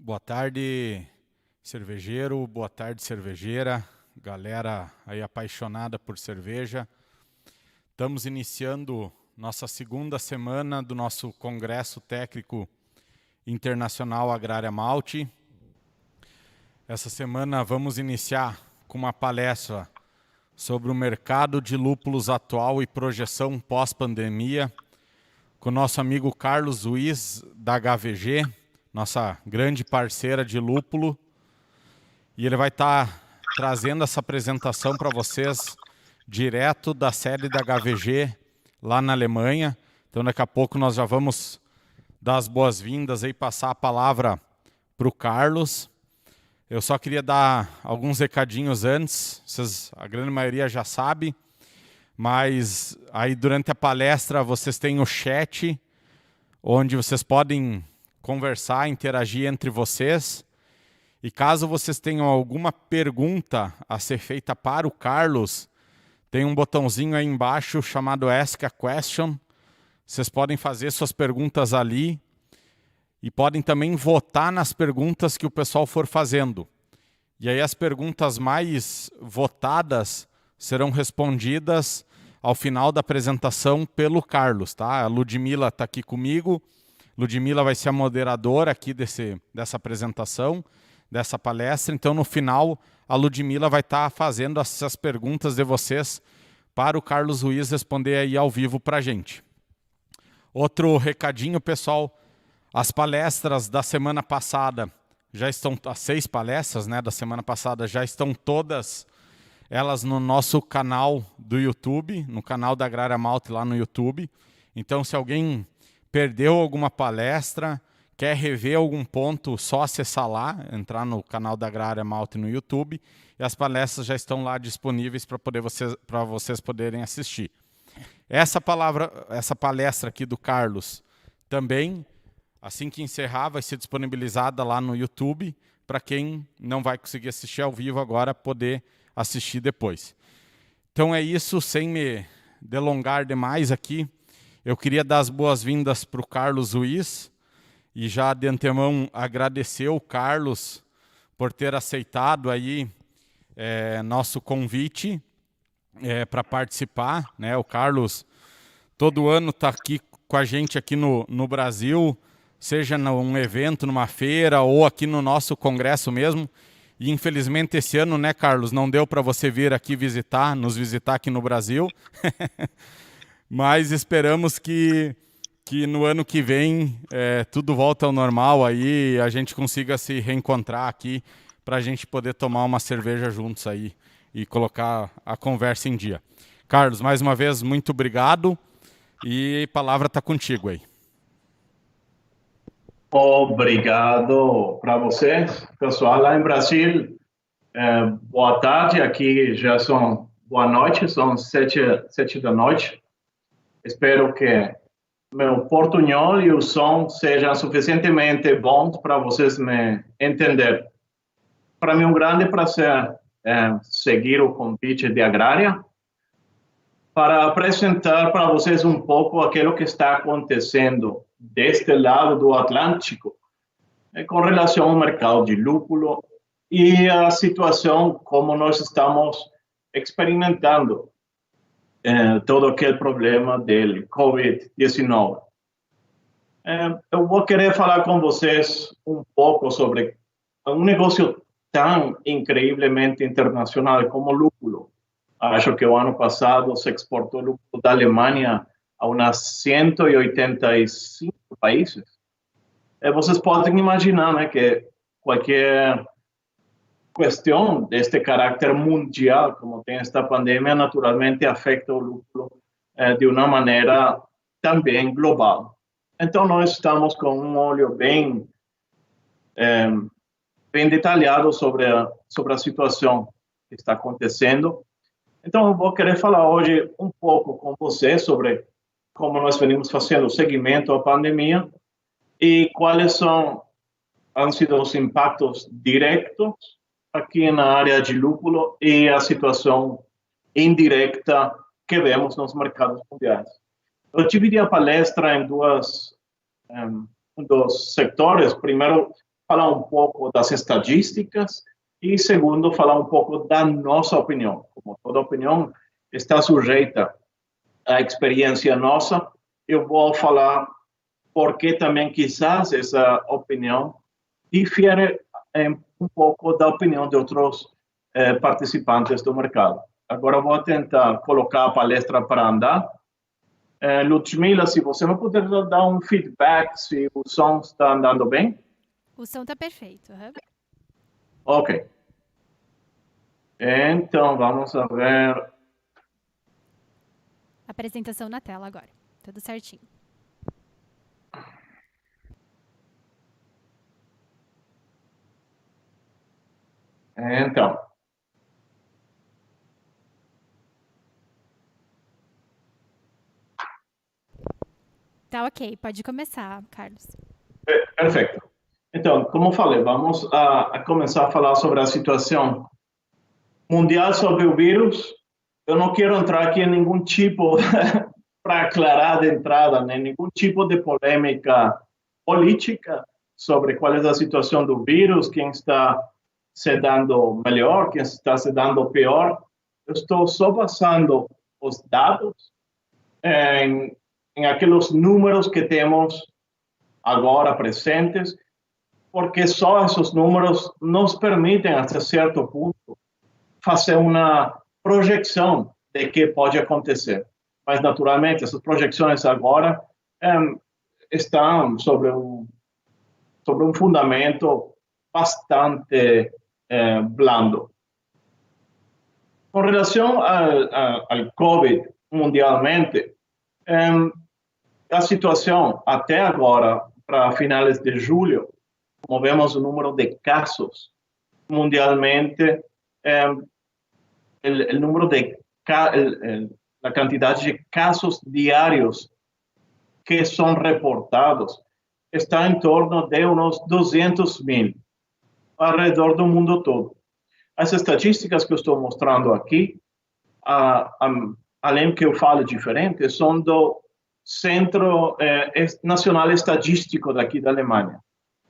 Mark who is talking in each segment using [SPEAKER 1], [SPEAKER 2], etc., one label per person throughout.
[SPEAKER 1] Boa tarde, cervejeiro, boa tarde, cervejeira, galera aí apaixonada por cerveja. Estamos iniciando nossa segunda semana do nosso Congresso Técnico Internacional Agrária Malte. Essa semana vamos iniciar com uma palestra sobre o mercado de lúpulos atual e projeção pós-pandemia, com o nosso amigo Carlos Ruiz, da HVG, nossa grande parceira de lúpulo, e ele vai estar trazendo essa apresentação para vocês direto da sede da HVG lá na Alemanha. Então daqui a pouco nós já vamos dar as boas-vindas e passar a palavra para o Carlos. Eu só queria dar alguns recadinhos antes, vocês, a grande maioria já sabe, mas aí durante a palestra vocês têm o chat, onde vocês podem conversar, interagir entre vocês. E caso vocês tenham alguma pergunta a ser feita para o Carlos, tem um botãozinho aí embaixo chamado Ask a Question. Vocês podem fazer suas perguntas ali e podem também votar nas perguntas que o pessoal for fazendo. E aí as perguntas mais votadas serão respondidas ao final da apresentação pelo Carlos, tá? A Ludmila está aqui comigo. Ludmila vai ser a moderadora aqui dessa apresentação, dessa palestra. Então, no final, a Ludmila vai estar fazendo essas perguntas de vocês para o Carlos Ruiz responder aí ao vivo para a gente. Outro recadinho, pessoal. As palestras da semana passada, já estão, as 6 palestras, né, da semana passada, já estão todas elas no nosso canal do YouTube, no canal da Agrária Malte lá no YouTube. Então, se alguém perdeu alguma palestra, quer rever algum ponto, só acessar lá, entrar no canal da Agrária Malte no YouTube, e as palestras já estão lá disponíveis para vocês poderem assistir. Essa palestra aqui do Carlos também, assim que encerrar, vai ser disponibilizada lá no YouTube, para quem não vai conseguir assistir ao vivo agora, poder assistir depois. Então é isso, sem me delongar demais aqui, eu queria dar as boas-vindas para o Carlos Ruiz e já de antemão agradecer o Carlos por ter aceitado aí nosso convite para participar, né? O Carlos todo ano está aqui com a gente aqui no Brasil, seja num evento, numa feira ou aqui no nosso congresso mesmo. E infelizmente esse ano, né, Carlos, não deu para você vir aqui nos visitar aqui no Brasil. Mas esperamos que no ano que vem tudo volta ao normal aí e a gente consiga se reencontrar aqui para a gente poder tomar uma cerveja juntos aí e colocar a conversa em dia. Carlos, mais uma vez, muito obrigado e a palavra está contigo aí.
[SPEAKER 2] Obrigado para vocês, pessoal lá em Brasil. Boa tarde, aqui já boa noite, são 7 da noite. Espero que meu portunhol e o som sejam suficientemente bons para vocês me entenderem. Para mim é um grande prazer seguir o convite de Agrária para apresentar para vocês um pouco aquilo que está acontecendo deste lado do Atlântico com relação ao mercado de lúpulo e a situação como nós estamos experimentando todo aquele problema dele, Covid-19. Eu vou querer falar com vocês um pouco sobre um negócio tão incrivelmente internacional como o lúpulo. Acho que o ano passado se exportou lúpulo da Alemanha a umas 185 países. Vocês podem imaginar, né, que qualquer questão deste caráter mundial, como tem esta pandemia, naturalmente afeta o lúpulo de uma maneira também global. Então, nós estamos com um olho bem detalhado sobre a situação que está acontecendo. Então, eu vou querer falar hoje um pouco com você sobre como nós venimos fazendo o seguimento à pandemia e quais han sido os impactos diretos aqui na área de lúpulo e a situação indireta que vemos nos mercados mundiais. Eu dividi a palestra em dois setores. Primeiro, falar um pouco das estatísticas e, segundo, falar um pouco da nossa opinião. Como toda opinião está sujeita à experiência nossa, eu vou falar porque também quizás essa opinião difere um pouco da opinião de outros participantes do mercado. Agora vou tentar colocar a palestra para andar. Ludmila, se você me puder dar um feedback se o som está andando bem?
[SPEAKER 3] O som está perfeito. Uhum.
[SPEAKER 2] Ok. Então, vamos ver.
[SPEAKER 3] Apresentação na tela agora. Tudo certinho.
[SPEAKER 2] Então.
[SPEAKER 3] Tá ok, pode começar, Carlos.
[SPEAKER 2] Perfeito. Então, como falei, vamos a começar a falar sobre a situação mundial sobre o vírus. Eu não quero entrar aqui em nenhum tipo, para aclarar de entrada, né, nenhum tipo de polêmica política sobre qual é a situação do vírus, quem está se dando melhor, quem está se dando pior. Eu estou só basando os dados em aqueles números que temos agora presentes, porque só esses números nos permitem, até certo ponto, fazer uma projeção de que pode acontecer. Mas, naturalmente, essas projeções agora estão sobre um fundamento bastante blando. Com relação ao COVID mundialmente, a situação até agora, para finais de julho, como vemos o número de casos mundialmente, o número de a quantidade de casos diários que são reportados está em torno de uns 200.000 ao redor do mundo todo. As estatísticas que eu estou mostrando aqui, além que eu falo diferente, são do Centro Nacional Estatístico daqui da Alemanha.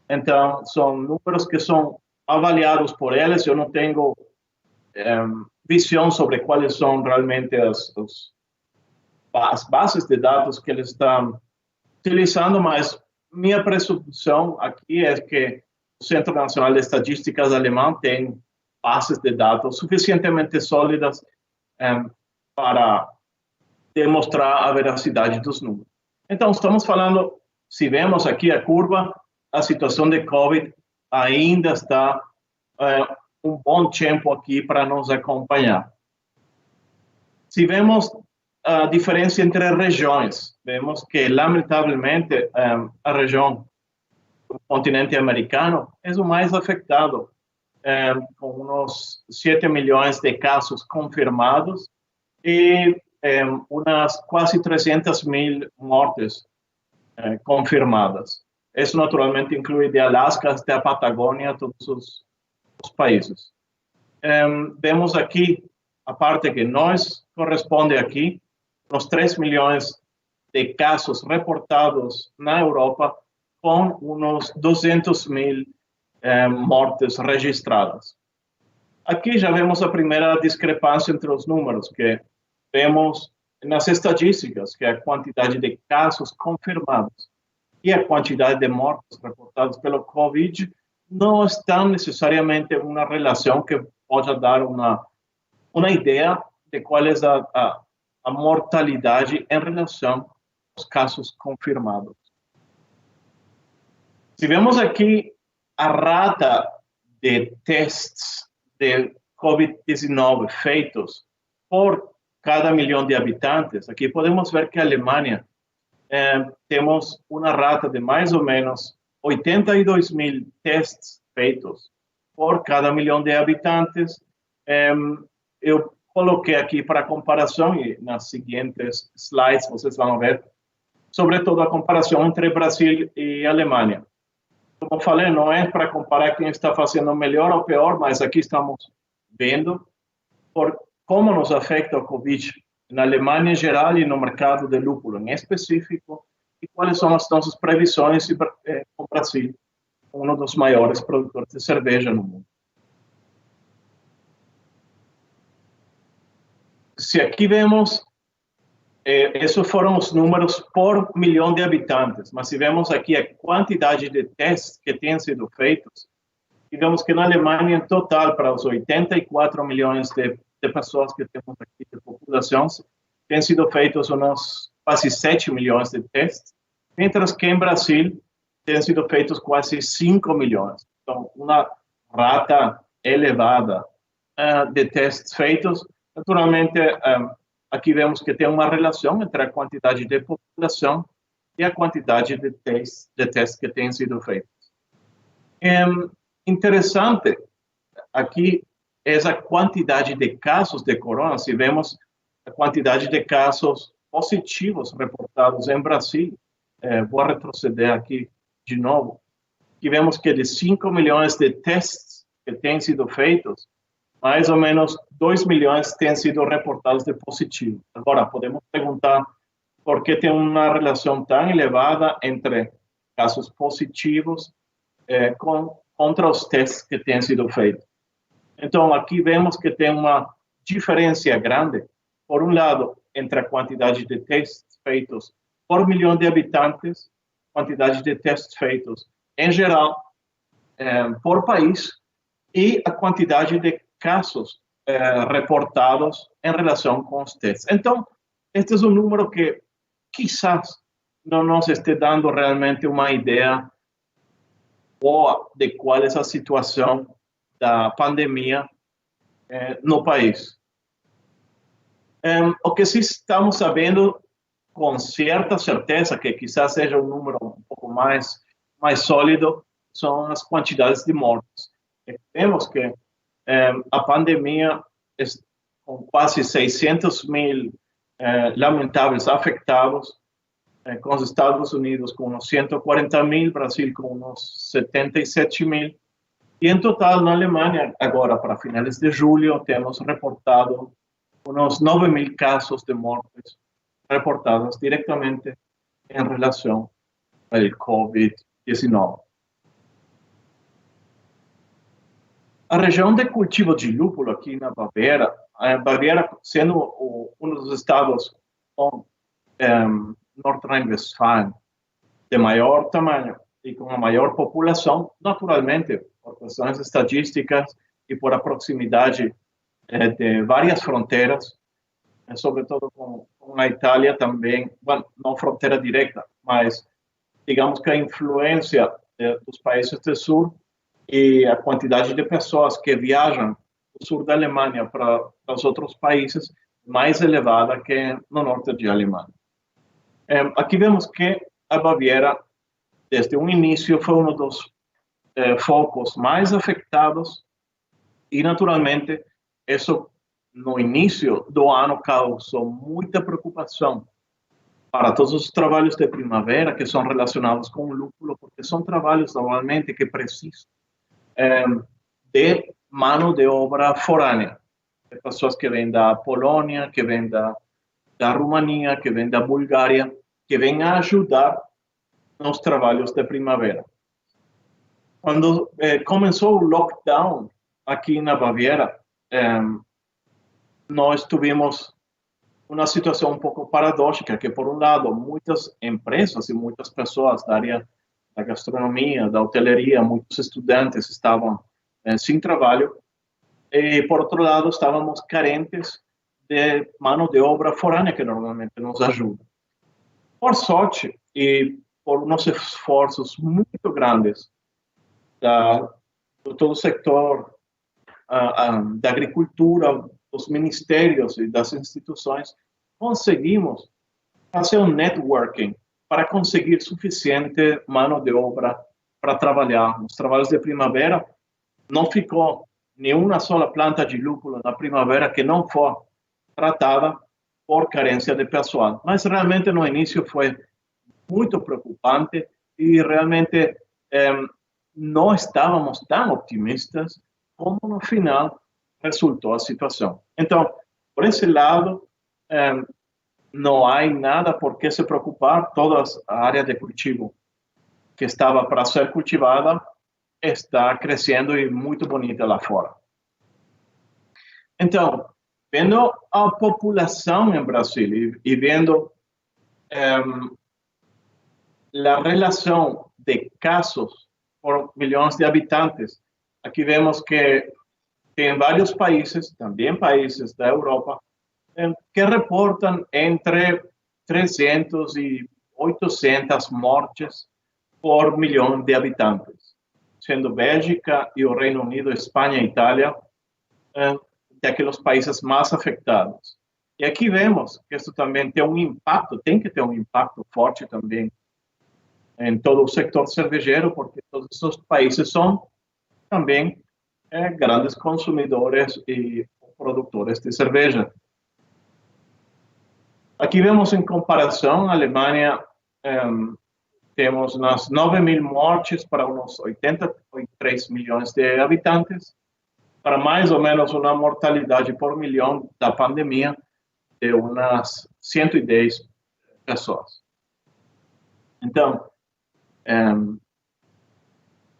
[SPEAKER 2] Então, são números que são avaliados por eles. Eu não tenho visão sobre quais são realmente as bases de dados que eles estão utilizando, mas minha presunção aqui é que o Centro Nacional de Estatísticas alemão tem bases de dados suficientemente sólidas para demonstrar a veracidade dos números. Então, estamos falando, se vemos aqui a curva, a situação de COVID ainda está um bom tempo aqui para nos acompanhar. Se vemos a diferença entre regiões, vemos que, lamentavelmente, a região do continente americano é o mais afetado, com uns 7 milhões de casos confirmados e umas quase 300.000 mortes confirmadas. Isso, naturalmente, inclui de Alasca até a Patagônia, todos os países. Vemos aqui a parte que nos corresponde aqui, os 3 milhões de casos reportados na Europa, com uns 200.000 mortes registradas. Aqui já vemos a primeira discrepância entre os números, que vemos nas estatísticas, que é a quantidade de casos confirmados e a quantidade de mortes reportadas pelo COVID não estão necessariamente em uma relação que pode dar uma ideia de qual é a mortalidade em relação aos casos confirmados. Se vemos aqui a rata de testes de COVID-19 feitos por cada milhão de habitantes, aqui podemos ver que a Alemanha temos uma rata de mais ou menos 82.000 testes feitos por cada milhão de habitantes. Eu coloquei aqui para comparação, e nas seguintes slides vocês vão ver, sobretudo a comparação entre Brasil e Alemanha. Como falei, não é para comparar quem está fazendo melhor ou pior, mas aqui estamos vendo por como nos afeta o Covid na Alemanha em geral e no mercado de lúpulo em específico, e quais são as nossas previsões com o Brasil, um dos maiores produtores de cerveja no mundo. Se aqui vemos, esses foram os números por milhão de habitantes, mas se vemos aqui a quantidade de testes que têm sido feitos, e vemos que na Alemanha, em total, para os 84 milhões de pessoas que temos aqui, de população, têm sido feitos uns quase 7 milhões de testes, mientras que em Brasil têm sido feitos quase 5 milhões. Então, uma rata elevada de testes feitos. Naturalmente, aqui vemos que tem uma relação entre a quantidade de população e a quantidade de testes que têm sido feitos. Interessante, aqui, é a quantidade de casos de corona. Se vemos a quantidade de casos positivos reportados em Brasil, vou retroceder aqui de novo, que vemos que de 5 milhões de testes que têm sido feitos, mais ou menos 2 milhões têm sido reportados de positivo. Agora, podemos perguntar por que tem uma relação tão elevada entre casos positivos contra os testes que têm sido feitos. Então, aqui vemos que tem uma diferença grande, por um lado, entre a quantidade de testes feitos por milhão de habitantes, quantidade de testes feitos em geral, por país, e a quantidade de casos reportados em relação com os testes. Então, este é um número que quizás não nos esteja dando realmente uma ideia boa de qual é a situação da pandemia no país. O que sim estamos sabendo com certa certeza, que quizás seja um número um pouco mais sólido, são as quantidades de mortes. Vemos que a pandemia, com quase 600 mil lamentáveis afetados, com os Estados Unidos com uns 140 mil, Brasil com uns 77 mil, e em total na Alemanha, agora para finais de julho, temos reportado uns 9 mil casos de mortes reportados diretamente em relação ao Covid-19. A região de cultivo de lúpulo aqui na Baviera, a Baviera sendo um dos estados com Nordrhein-Westfalen de maior tamanho e com a maior população, naturalmente, por questões estatísticas e por a proximidade de várias fronteiras, sobretudo com a Itália também, não fronteira direta, mas digamos que a influência dos países do sul e a quantidade de pessoas que viajam do sul da Alemanha para os outros países mais elevada que no norte da Alemanha. Aqui vemos que a Baviera, desde o início, foi um dos focos mais afetados e, naturalmente, isso no início do ano causou muita preocupação para todos os trabalhos de primavera que são relacionados com o lúpulo, porque são trabalhos normalmente que precisam de mão de obra forânea, de pessoas que vêm da Polônia, que vêm da Romania, que vêm da Bulgária, que vêm a ajudar nos trabalhos de primavera. Quando começou o lockdown aqui na Baviera, nós tivemos uma situação um pouco paradójica, que por um lado muitas empresas e muitas pessoas da área da gastronomia, da hoteleria, muitos estudantes estavam sem trabalho, e por outro lado estávamos carentes de mão de obra forânea que normalmente nos ajuda. Por sorte e por uns esforços muito grandes de todo o setor da agricultura, dos ministérios e das instituições, conseguimos fazer um networking para conseguir suficiente mão de obra para trabalhar. Nos trabalhos de primavera, não ficou nenhuma sola planta de lúpulo na primavera que não for tratada por carência de pessoal. Mas realmente no início foi muito preocupante e realmente não estávamos tão otimistas como no final resultou a situação. Então, por esse lado, não há nada por que se preocupar. Toda a área de cultivo que estava para ser cultivada está crescendo e muito bonita lá fora. Então, vendo a população em Brasil e vendo a relação de casos por milhões de habitantes, aqui vemos que tem vários países, também países da Europa, que reportam entre 300 e 800 mortes por milhão de habitantes, sendo Bélgica e o Reino Unido, Espanha e Itália daqueles países mais afetados. E aqui vemos que isso também tem um impacto, tem que ter um impacto forte também em todo o sector cervejeiro, porque todos esses países são também grandes consumidores e produtores de cerveja. Aqui vemos em comparação, a Alemanha temos umas 9.000 mortes para uns 83 milhões de habitantes, para mais ou menos uma mortalidade por milhão da pandemia de umas 110 pessoas. Então,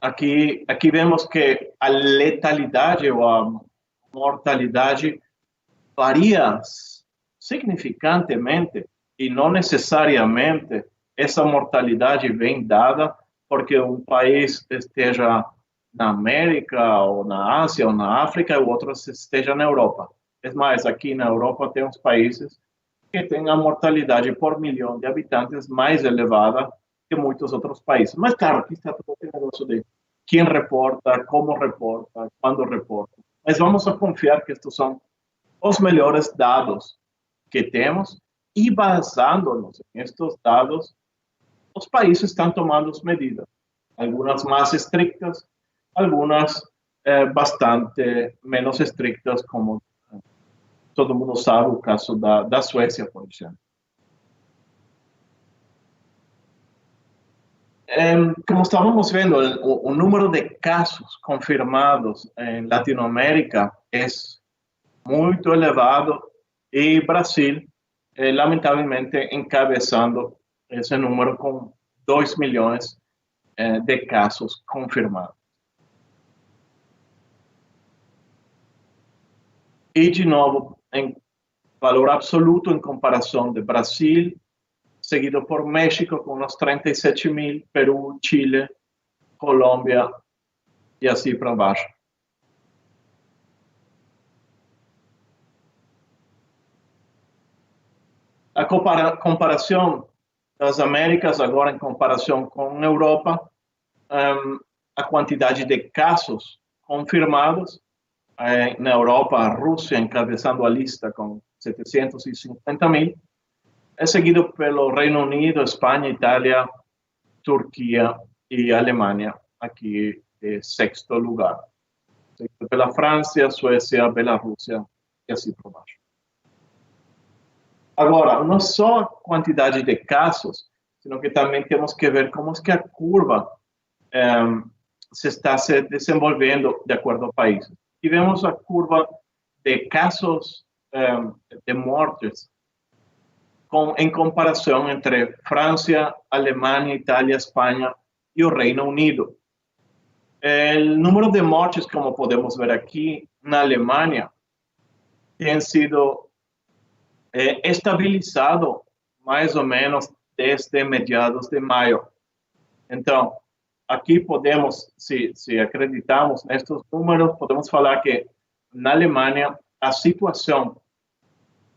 [SPEAKER 2] aqui vemos que a letalidade ou a mortalidade varia significantemente e não necessariamente essa mortalidade vem dada porque um país esteja na América ou na Ásia ou na África e o outro esteja na Europa. É mais, aqui na Europa tem uns países que têm a mortalidade por milhão de habitantes mais elevada que muitos outros países. Mas, claro, aqui está todo o negócio de quem reporta, como reporta, quando reporta. Mas vamos a confiar que estes são os melhores dados que temos e, basando-nos em estes dados, os países estão tomando as medidas. Algumas mais estrictas, algumas bastante menos estrictas, como todo mundo sabe o caso da Suécia, por exemplo. Como estávamos vendo, o número de casos confirmados em Latinoamérica é muito elevado e Brasil, lamentavelmente, encabeçando esse número com 2 milhões de casos confirmados. E, de novo, em valor absoluto, em comparação de Brasil, seguido por México com uns 37.000, Peru, Chile, Colômbia e assim para baixo. A comparação das Américas agora em comparação com a Europa, a quantidade de casos confirmados, na Europa, a Rússia encabeçando a lista com 750.000, é seguido pelo Reino Unido, Espanha, Itália, Turquia e Alemanha, aqui em sexto lugar. Seguido pela França, Suécia, Bielorrússia e assim por baixo. Agora, não só a quantidade de casos, sino que também temos que ver como é que a curva se está se desenvolvendo de acordo ao país. E vemos a curva de casos de mortes em comparação entre França, Alemanha, Itália, Espanha e o Reino Unido. O número de mortes, como podemos ver aqui, na Alemanha, tem sido estabilizado mais ou menos desde meados de maio. Então, aqui podemos, se acreditamos nestes números, podemos falar que na Alemanha a situação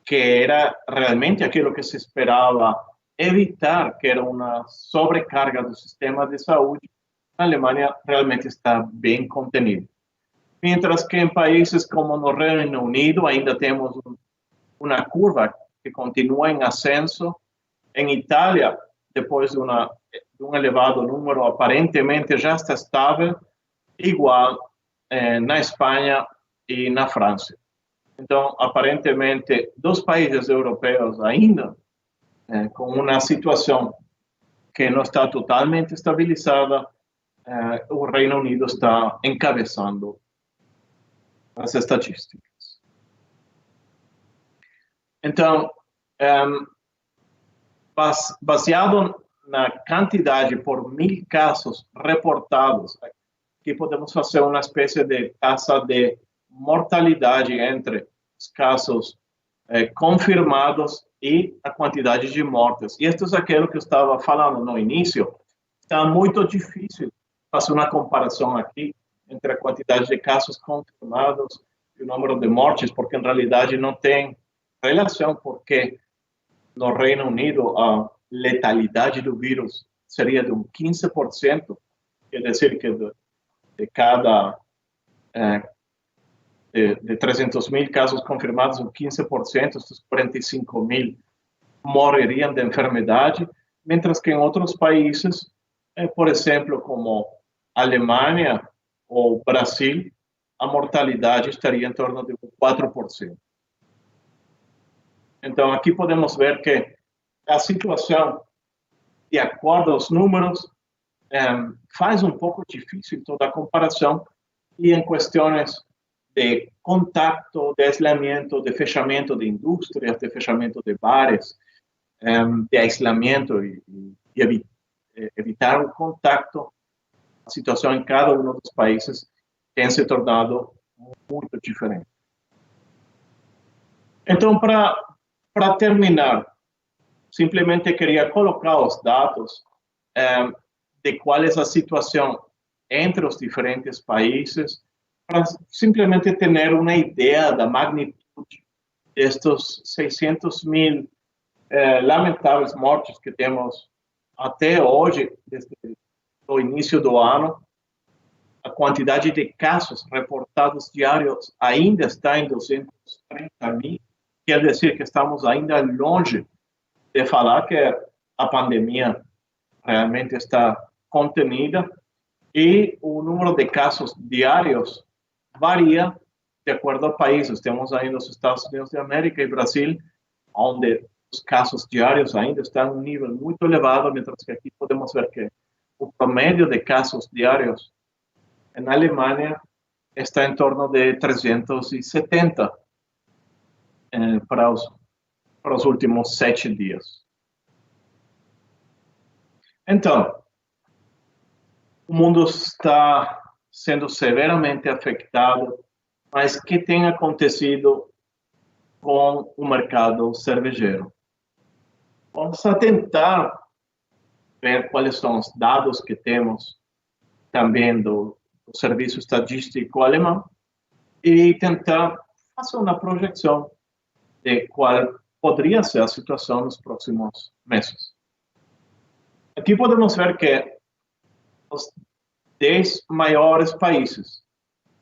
[SPEAKER 2] que era realmente aquilo que se esperava evitar, que era uma sobrecarga do sistema de saúde, na Alemanha realmente está bem contenido. Mientras que em países como no Reino Unido ainda temos uma curva que continua em ascenso. Em Itália, depois de um elevado número, aparentemente já está estável, igual na Espanha e na França. Então, aparentemente, dos países europeus ainda, com uma situação que não está totalmente estabilizada, o Reino Unido está encabeçando as estatísticas. Então, baseado na quantidade por 1.000 casos reportados que podemos fazer uma espécie de taxa de mortalidade entre os casos confirmados e a quantidade de mortes. E isto é aquilo que eu estava falando no início. Está muito difícil fazer uma comparação aqui entre a quantidade de casos confirmados e o número de mortes, porque em realidade não tem relação, porque no Reino Unido a letalidade do vírus seria de 15%, quer dizer que de cada de 300 mil casos confirmados, 15%, esses 45 mil morreriam de enfermidade, mientras que em outros países, por exemplo, como Alemanha ou Brasil, a mortalidade estaria em torno de 4%. Então, aqui podemos ver que a situação, de acordo aos números, faz um pouco difícil toda a comparação, e em questões de contato, de isolamento, de fechamento de indústrias, de fechamento de bares, de isolamento e evitar o contato, a situação em cada um dos países tem se tornado muito diferente. Então, para terminar, simplesmente queria colocar os dados de qual é a situação entre os diferentes países, para simplesmente ter uma ideia da magnitude destes 600 mil lamentáveis mortes que temos até hoje, desde o início do ano. A quantidade de casos reportados diários ainda está em 230 mil, quer dizer que estamos ainda longe de falar que a pandemia realmente está contenida, e o número de casos diários varia de acordo a países. Temos ainda os Estados Unidos da América e Brasil, onde os casos diários ainda estão em um nível muito elevado, mientras que aqui podemos ver que o promédio de casos diários na Alemanha está em torno de 370 para os últimos 7 dias. Então, o mundo está sendo severamente afetado, mas o que tem acontecido com o mercado cervejeiro? Vamos tentar ver quais são os dados que temos também do Serviço Estatístico Alemão e tentar fazer uma projeção de qual poderia ser a situação nos próximos meses. Aqui podemos ver que os 10 maiores países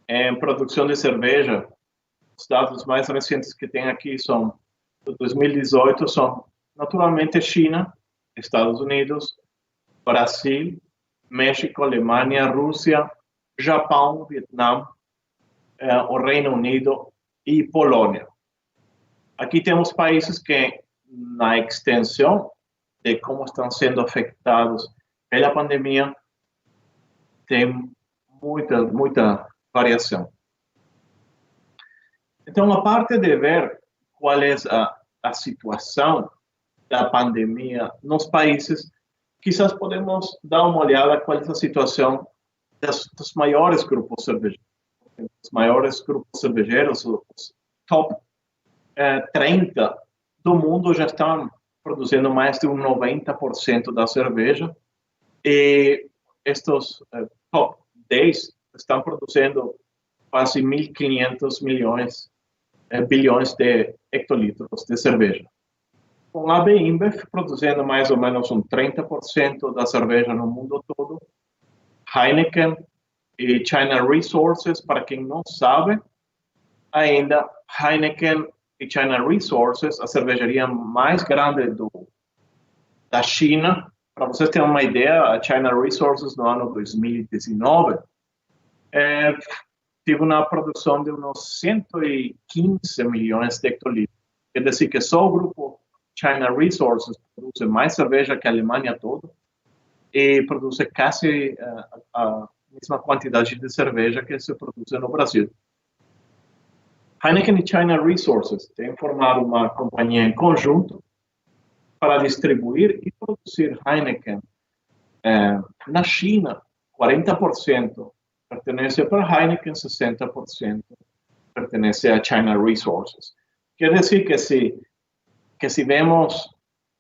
[SPEAKER 2] em produção de cerveja, os dados mais recentes que tem aqui são de 2018, são naturalmente China, Estados Unidos, Brasil, México, Alemanha, Rússia, Japão, Vietnã, o Reino Unido e Polônia. Aqui temos países que, na extensão de como estão sendo afetados pela pandemia, tem muita variação. Então, a parte de ver qual é a situação da pandemia nos países, quizás podemos dar uma olhada qual é a situação dos maiores grupos cervejeiros. Os maiores grupos cervejeiros, os top 30 do mundo, já estão produzindo mais de 90% da cerveja, e estes top 10 estão produzindo quase 1.500 bilhões de hectolitros de cerveja. Com a AB InBev produzindo mais ou menos 30% da cerveja no mundo todo, Heineken e China Resources, para quem não sabe, ainda Heineken e China Resources, a cervejaria mais grande da China. Para vocês terem uma ideia, a China Resources no ano 2019 teve uma produção de uns 115 milhões de hectolitros. Quer dizer que só o grupo China Resources produz mais cerveja que a Alemanha toda, e produz quase a mesma quantidade de cerveja que se produz no Brasil. Heineken e China Resources têm formado uma companhia em conjunto para distribuir e produzir Heineken na China, 40% pertenece para Heineken, 60% pertenece a China Resources. Quer dizer que se vemos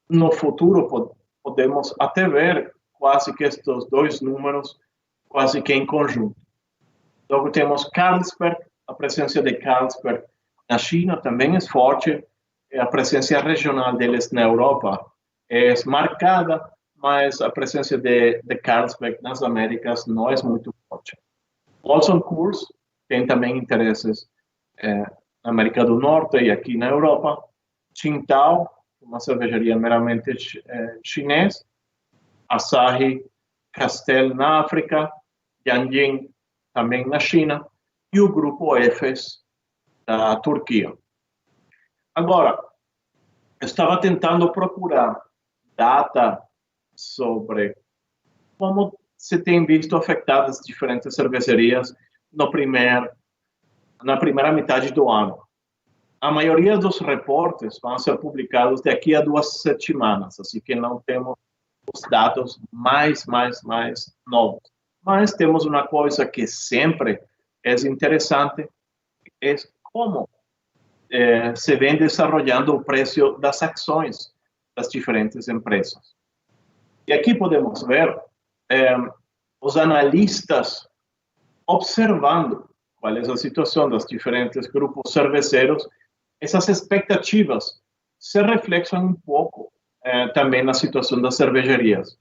[SPEAKER 2] no futuro, podemos até ver quase que estes dois números quase que em conjunto. Logo temos Carlsberg, a presença de Carlsberg na China também é forte, a presença regional deles na Europa é marcada, mas a presença de Carlsberg nas Américas não é muito forte. Molson Coors tem também interesses na América do Norte e aqui na Europa. Tsingtao, uma cervejaria meramente chinesa. Asahi, Castel na África. Yanjing, também na China. E o grupo Efes, da Turquia. Agora, eu estava tentando procurar data sobre como se tem visto afetadas diferentes cervejarias na primeira metade do ano. A maioria dos reportes vão ser publicados daqui a 2 semanas, assim que não temos os dados mais novos. Mas temos uma coisa que sempre é interessante, é como se vem desenvolvendo o preço das ações das diferentes empresas. E aqui podemos ver os analistas observando qual é a situação dos diferentes grupos cerveceiros. Essas expectativas se reflexam um pouco também na situação das cervejarias.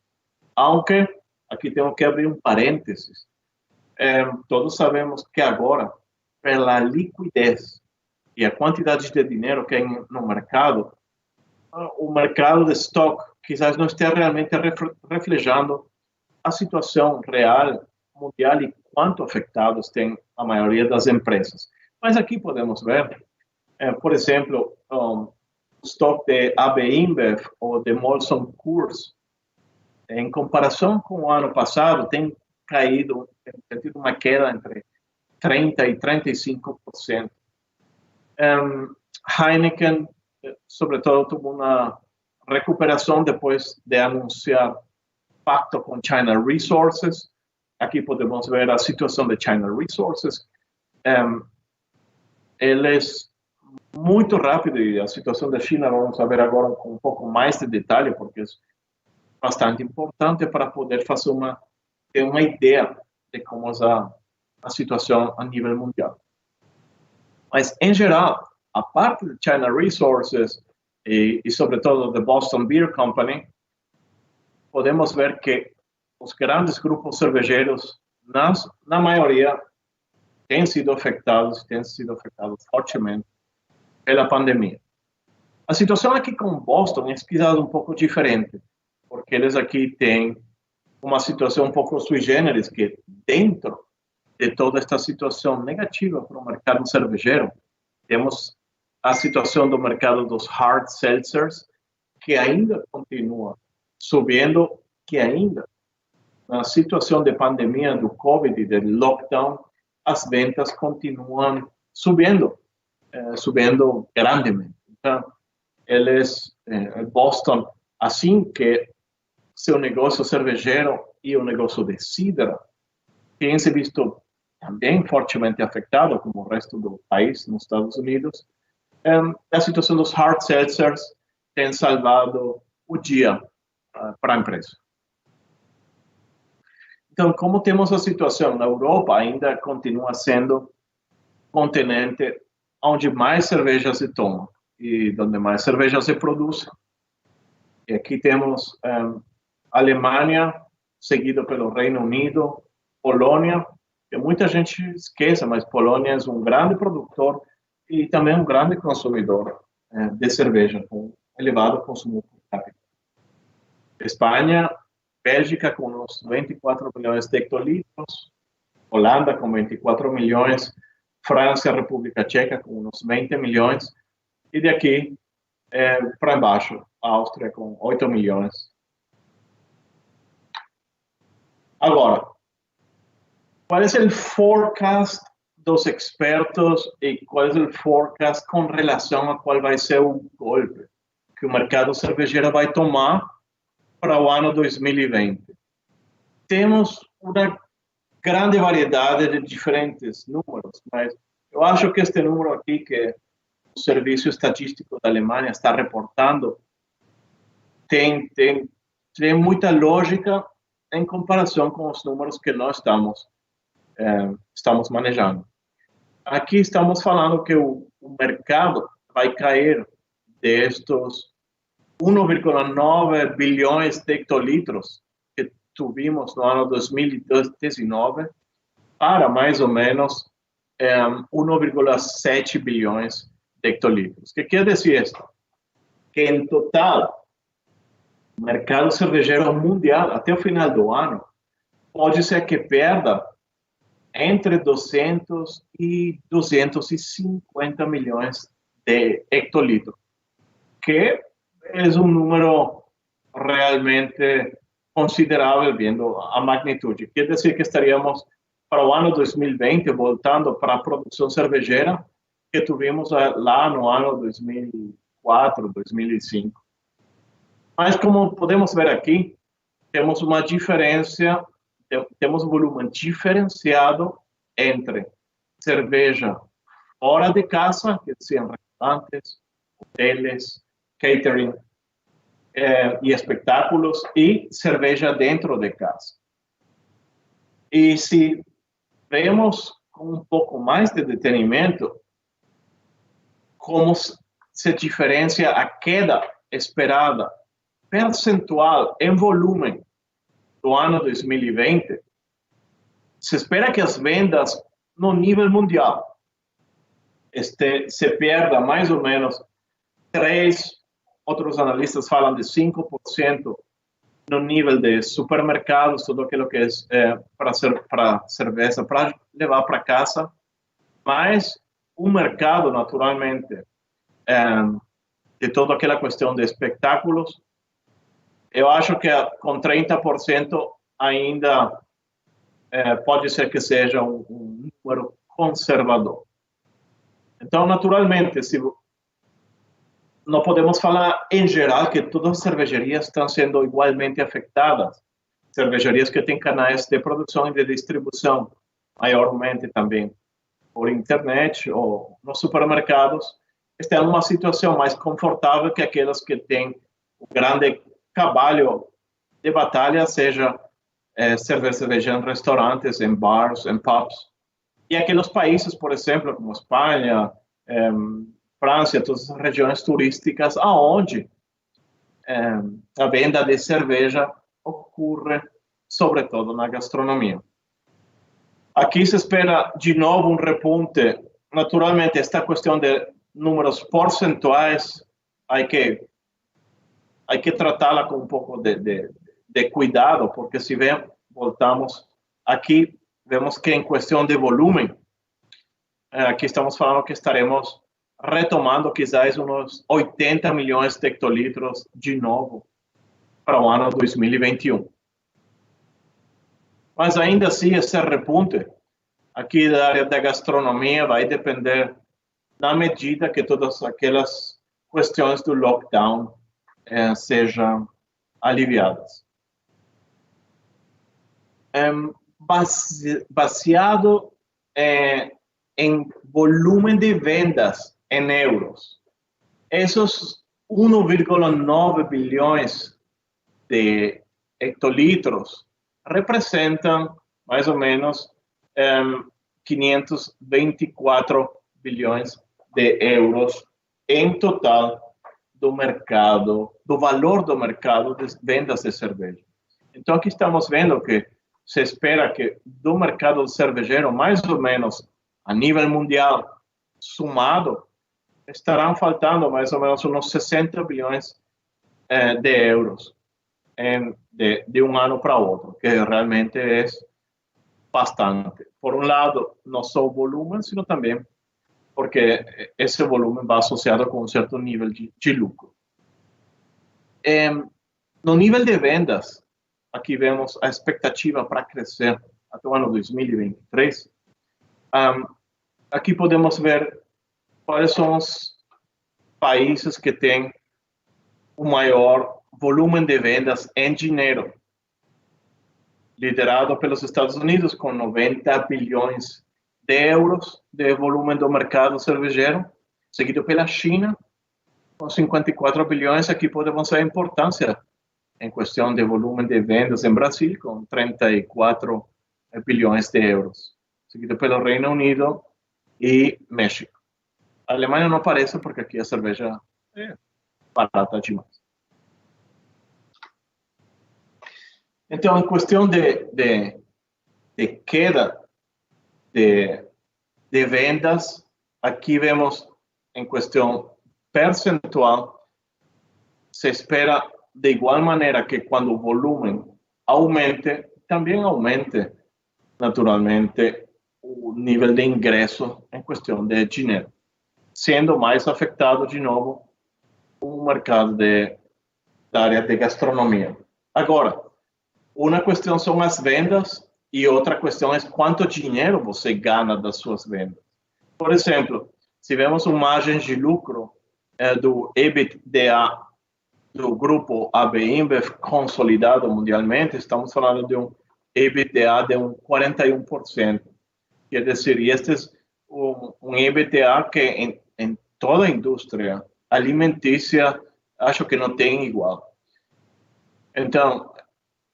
[SPEAKER 2] Aunque, aqui tenho que abrir um parênteses, todos sabemos que agora, pela liquidez e a quantidade de dinheiro que tem no mercado, o mercado de estoque quizás não esteja realmente refletindo a situação real mundial e quanto afetados tem a maioria das empresas. Mas aqui podemos ver, por exemplo, o estoque de AB InBev ou de Molson Coors, em comparação com o ano passado, tem caído, tem tido uma queda entre 30% e 35%. Heineken, sobretudo, teve uma recuperação depois de anunciar pacto com China Resources. Aqui podemos ver a situação de China Resources. Eles, muito rápido, e a situação da China vamos ver agora com um pouco mais de detalhe, porque é bastante importante para poder ter uma ideia de como é a situação a nível mundial. Mas, em geral, a parte de China Resources e sobretudo, da Boston Beer Company, podemos ver que os grandes grupos cervejeiros, na maioria, têm sido afetados fortemente pela pandemia. A situação aqui com Boston é quizás um pouco diferente, porque eles aqui têm uma situação um pouco sui generis, que dentro de toda esta situação negativa para o mercado cervejeiro, temos a situação do mercado dos hard seltzers, que ainda continua subindo, que ainda, na situação de pandemia do Covid e de lockdown, as ventas continuam subindo grandemente. Então, Boston, assim que seu negócio cervejeiro e o negócio de cidra tem se visto também fortemente afetado, como o resto do país, nos Estados Unidos, a situação dos hard seltzers tem salvado o dia para a empresa. Então, como temos a situação na Europa, ainda continua sendo continente onde mais cerveja se toma e onde mais cerveja se produz. E aqui temos Alemanha, seguido pelo Reino Unido, Polônia, que muita gente esquece, mas Polônia é um grande produtor e também um grande consumidor de cerveja, com elevado consumo por capita. Espanha, Bélgica com uns 24 milhões de hectolitros, Holanda com 24 milhões, França, República Tcheca com uns 20 milhões, e daqui para baixo, a Áustria com 8 milhões. Agora, qual é o forecast dos expertos e qual é o forecast com relação a qual vai ser o golpe que o mercado cervejeiro vai tomar para o ano 2020? Temos uma grande variedade de diferentes números, mas eu acho que este número aqui que o Serviço Estatístico da Alemanha está reportando tem muita lógica em comparação com os números que nós estamos manejando. Aqui estamos falando que o mercado vai cair destes 1,9 bilhões de hectolitros que tivemos no ano 2019 para mais ou menos 1,7 bilhões de hectolitros. O que quer dizer isso? Que em total, o mercado cervejeiro mundial, até o final do ano, pode ser que perda entre 200 e 250 milhões de hectolitros, que é um número realmente considerável, vendo a magnitude. Quer dizer que estaríamos, para o ano 2020, voltando para a produção cervejeira que tivemos lá no ano 2004, 2005. Mas, como podemos ver aqui, temos uma diferença, temos um volume diferenciado entre cerveja fora de casa, que são restaurantes, hotéis, catering e espetáculos, e cerveja dentro de casa. E se vemos com um pouco mais de detenimento como se diferencia a queda esperada percentual em volume do ano 2020, se espera que as vendas no nível mundial se perda mais ou menos 3%, outros analistas falam de 5% no nível de supermercados, tudo aquilo que é para cerveja, para levar para casa, mas o mercado, naturalmente, de toda aquela questão de espetáculos, eu acho que com 30% ainda pode ser que seja um número conservador. Então, naturalmente, se não podemos falar em geral que todas as cervejarias estão sendo igualmente afetadas. Cervejarias que têm canais de produção e de distribuição, maiormente também por internet ou nos supermercados, estão em uma situação mais confortável que aquelas que têm o grande trabalho de batalha, seja cerveja em restaurantes, em bars, em pubs. E aqueles países, por exemplo, como Espanha, França, todas as regiões turísticas, aonde a venda de cerveja ocorre, sobretudo na gastronomia. Aqui se espera de novo um repunte. Naturalmente, esta questão de números percentuais, há que tratá-la com um pouco de cuidado, porque se voltamos aqui, vemos que em questão de volume, aqui estamos falando que estaremos retomando quizás uns 80 milhões de hectolitros de novo para o ano 2021. Mas ainda assim, esse repunte aqui da área da gastronomia vai depender na medida que todas aquelas questões do lockdown sejam aliviadas. Baseado em volume de vendas em euros, esses 1,9 bilhões de hectolitros representam mais ou menos 524 bilhões de euros em total do mercado, do valor do mercado de vendas de cerveja. Então, aqui estamos vendo que se espera que do mercado cervejeiro, mais ou menos a nível mundial, somado, estarão faltando mais ou menos uns 60 bilhões de euros de um ano para outro, que realmente é bastante. Por um lado, não só o volume, sino também porque esse volume vai associado com um certo nível de lucro. No nível de vendas, aqui vemos a expectativa para crescer até o ano 2023. Aqui podemos ver quais são os países que têm o maior volume de vendas em dinheiro. liderado pelos Estados Unidos, com 90 bilhões de euros de volume do mercado cervejeiro, seguido pela China, com 54 bilhões. Aqui podemos ver a importância em questão de volume de vendas em Brasil, com 34 bilhões de euros, seguido pelo Reino Unido e México. A Alemanha não aparece porque aqui a cerveja é barata demais. Então, em questão de queda de vendas, aqui vemos em questão percentual, se espera de igual maneira que quando o volume aumente, também aumente naturalmente o nível de ingresso em questão de dinheiro, sendo mais afetado de novo o mercado da área de gastronomia. Agora, uma questão são as vendas e outra questão é quanto dinheiro você ganha das suas vendas. Por exemplo, se vemos uma margem de lucro do EBITDA do grupo AB InBev consolidado mundialmente, estamos falando de um EBITDA de 41%. Quer dizer, este é um EBITDA que em toda a indústria alimentícia acho que não tem igual. Então,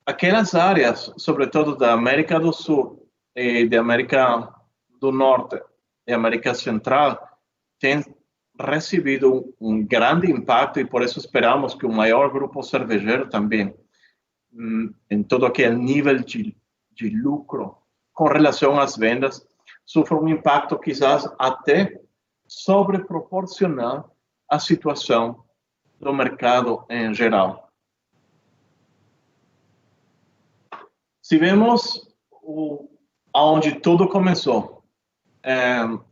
[SPEAKER 2] aquelas áreas, sobretudo da América do Sul e da América do Norte e América Central, têm recebido um grande impacto e por isso esperamos que o maior grupo cervejeiro também, em todo aquele nível de lucro com relação às vendas, sofra um impacto quizás até sobreproporcional à situação do mercado em geral. Se vemos aonde tudo começou,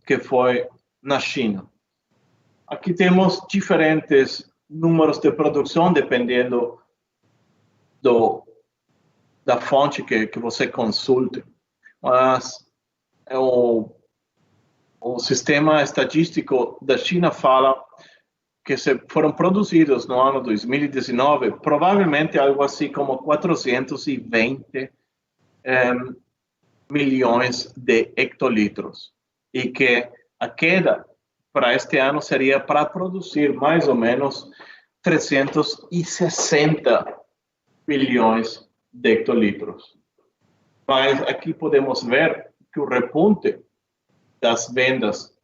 [SPEAKER 2] que foi na China. Aqui temos diferentes números de produção, dependendo da fonte que você consulte. Mas o sistema estatístico da China fala que foram produzidos no ano 2019, provavelmente algo assim como 420 milhões de hectolitros. E que a queda para este ano seria para produzir mais ou menos 360 milhões de hectolitros. Mas aqui podemos ver que o repunte das vendas,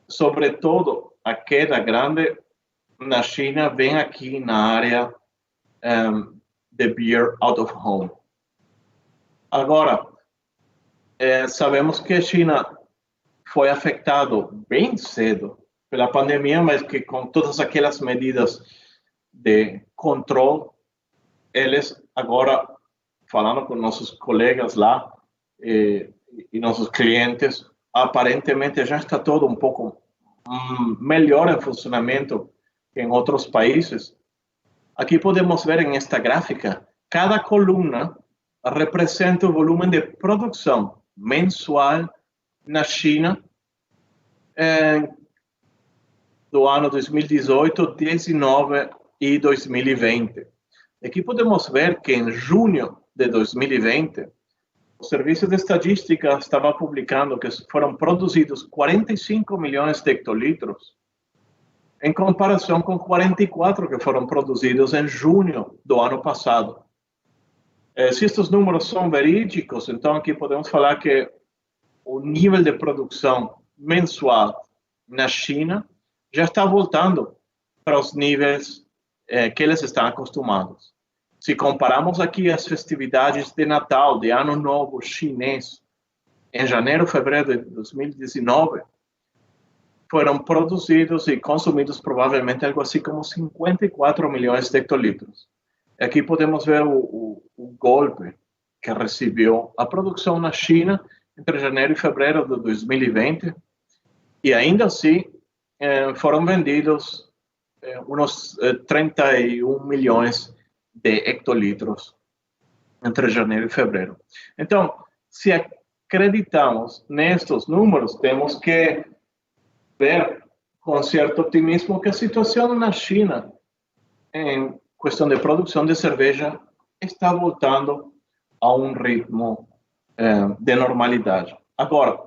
[SPEAKER 2] sobretudo a queda grande na China, vem aqui na área de beer out of home. Agora, sabemos que a China foi afetado bem cedo pela pandemia, mas que com todas aquelas medidas de controle, eles agora, falando com nossos colegas lá e nossos clientes, aparentemente já está todo um pouco melhor em funcionamento que em outros países. Aqui podemos ver em esta gráfica, cada coluna representa o volume de produção mensual na China do ano 2018, 2019 e 2020. Aqui podemos ver que em junho de 2020, o Serviço de Estatística estava publicando que foram produzidos 45 milhões de hectolitros, em comparação com 44 que foram produzidos em junho do ano passado. Se estes números são verídicos, então aqui podemos falar que o nível de produção mensual na China já está voltando para os níveis que eles estão acostumados. Se comparamos aqui as festividades de Natal, de Ano Novo chinês, em janeiro, fevereiro de 2019, foram produzidos e consumidos provavelmente algo assim como 54 milhões de hectolitros. Aqui podemos ver o golpe que recebeu a produção na China entre janeiro e fevereiro de 2020, e ainda assim foram vendidos uns 31 milhões de hectolitros entre janeiro e fevereiro. Então, se acreditamos nestes números, temos que ver com certo otimismo que a situação na China, em questão de produção de cerveja, está voltando a um ritmo de normalidade. Agora,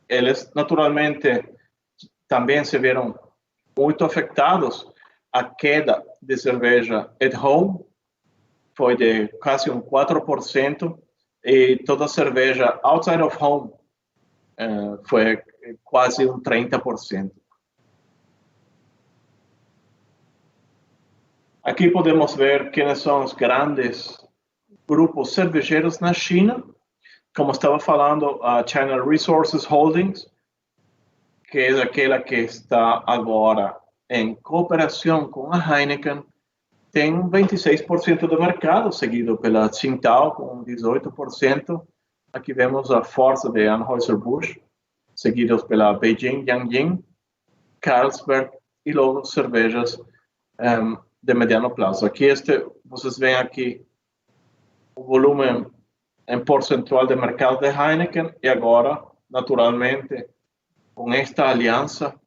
[SPEAKER 2] eles naturalmente também se viram muito afetados. A queda de cerveja at home foi de quase 4%, e toda cerveja outside of home foi quase 30%. Aqui podemos ver quem são os grandes grupos cervejeiros na China. Como estava falando, a China Resources Holdings, que é aquela que está agora em cooperação com a Heineken, tem 26% do mercado, seguido pela Tsingtao com 18%. Aqui vemos a força de Anheuser-Busch, seguidos pela Beijing Yanjing, Carlsberg e logo cervejas de mediano prazo. Aqui vocês veem aqui o volume em percentual de mercado de Heineken, e agora, naturalmente, com esta aliança,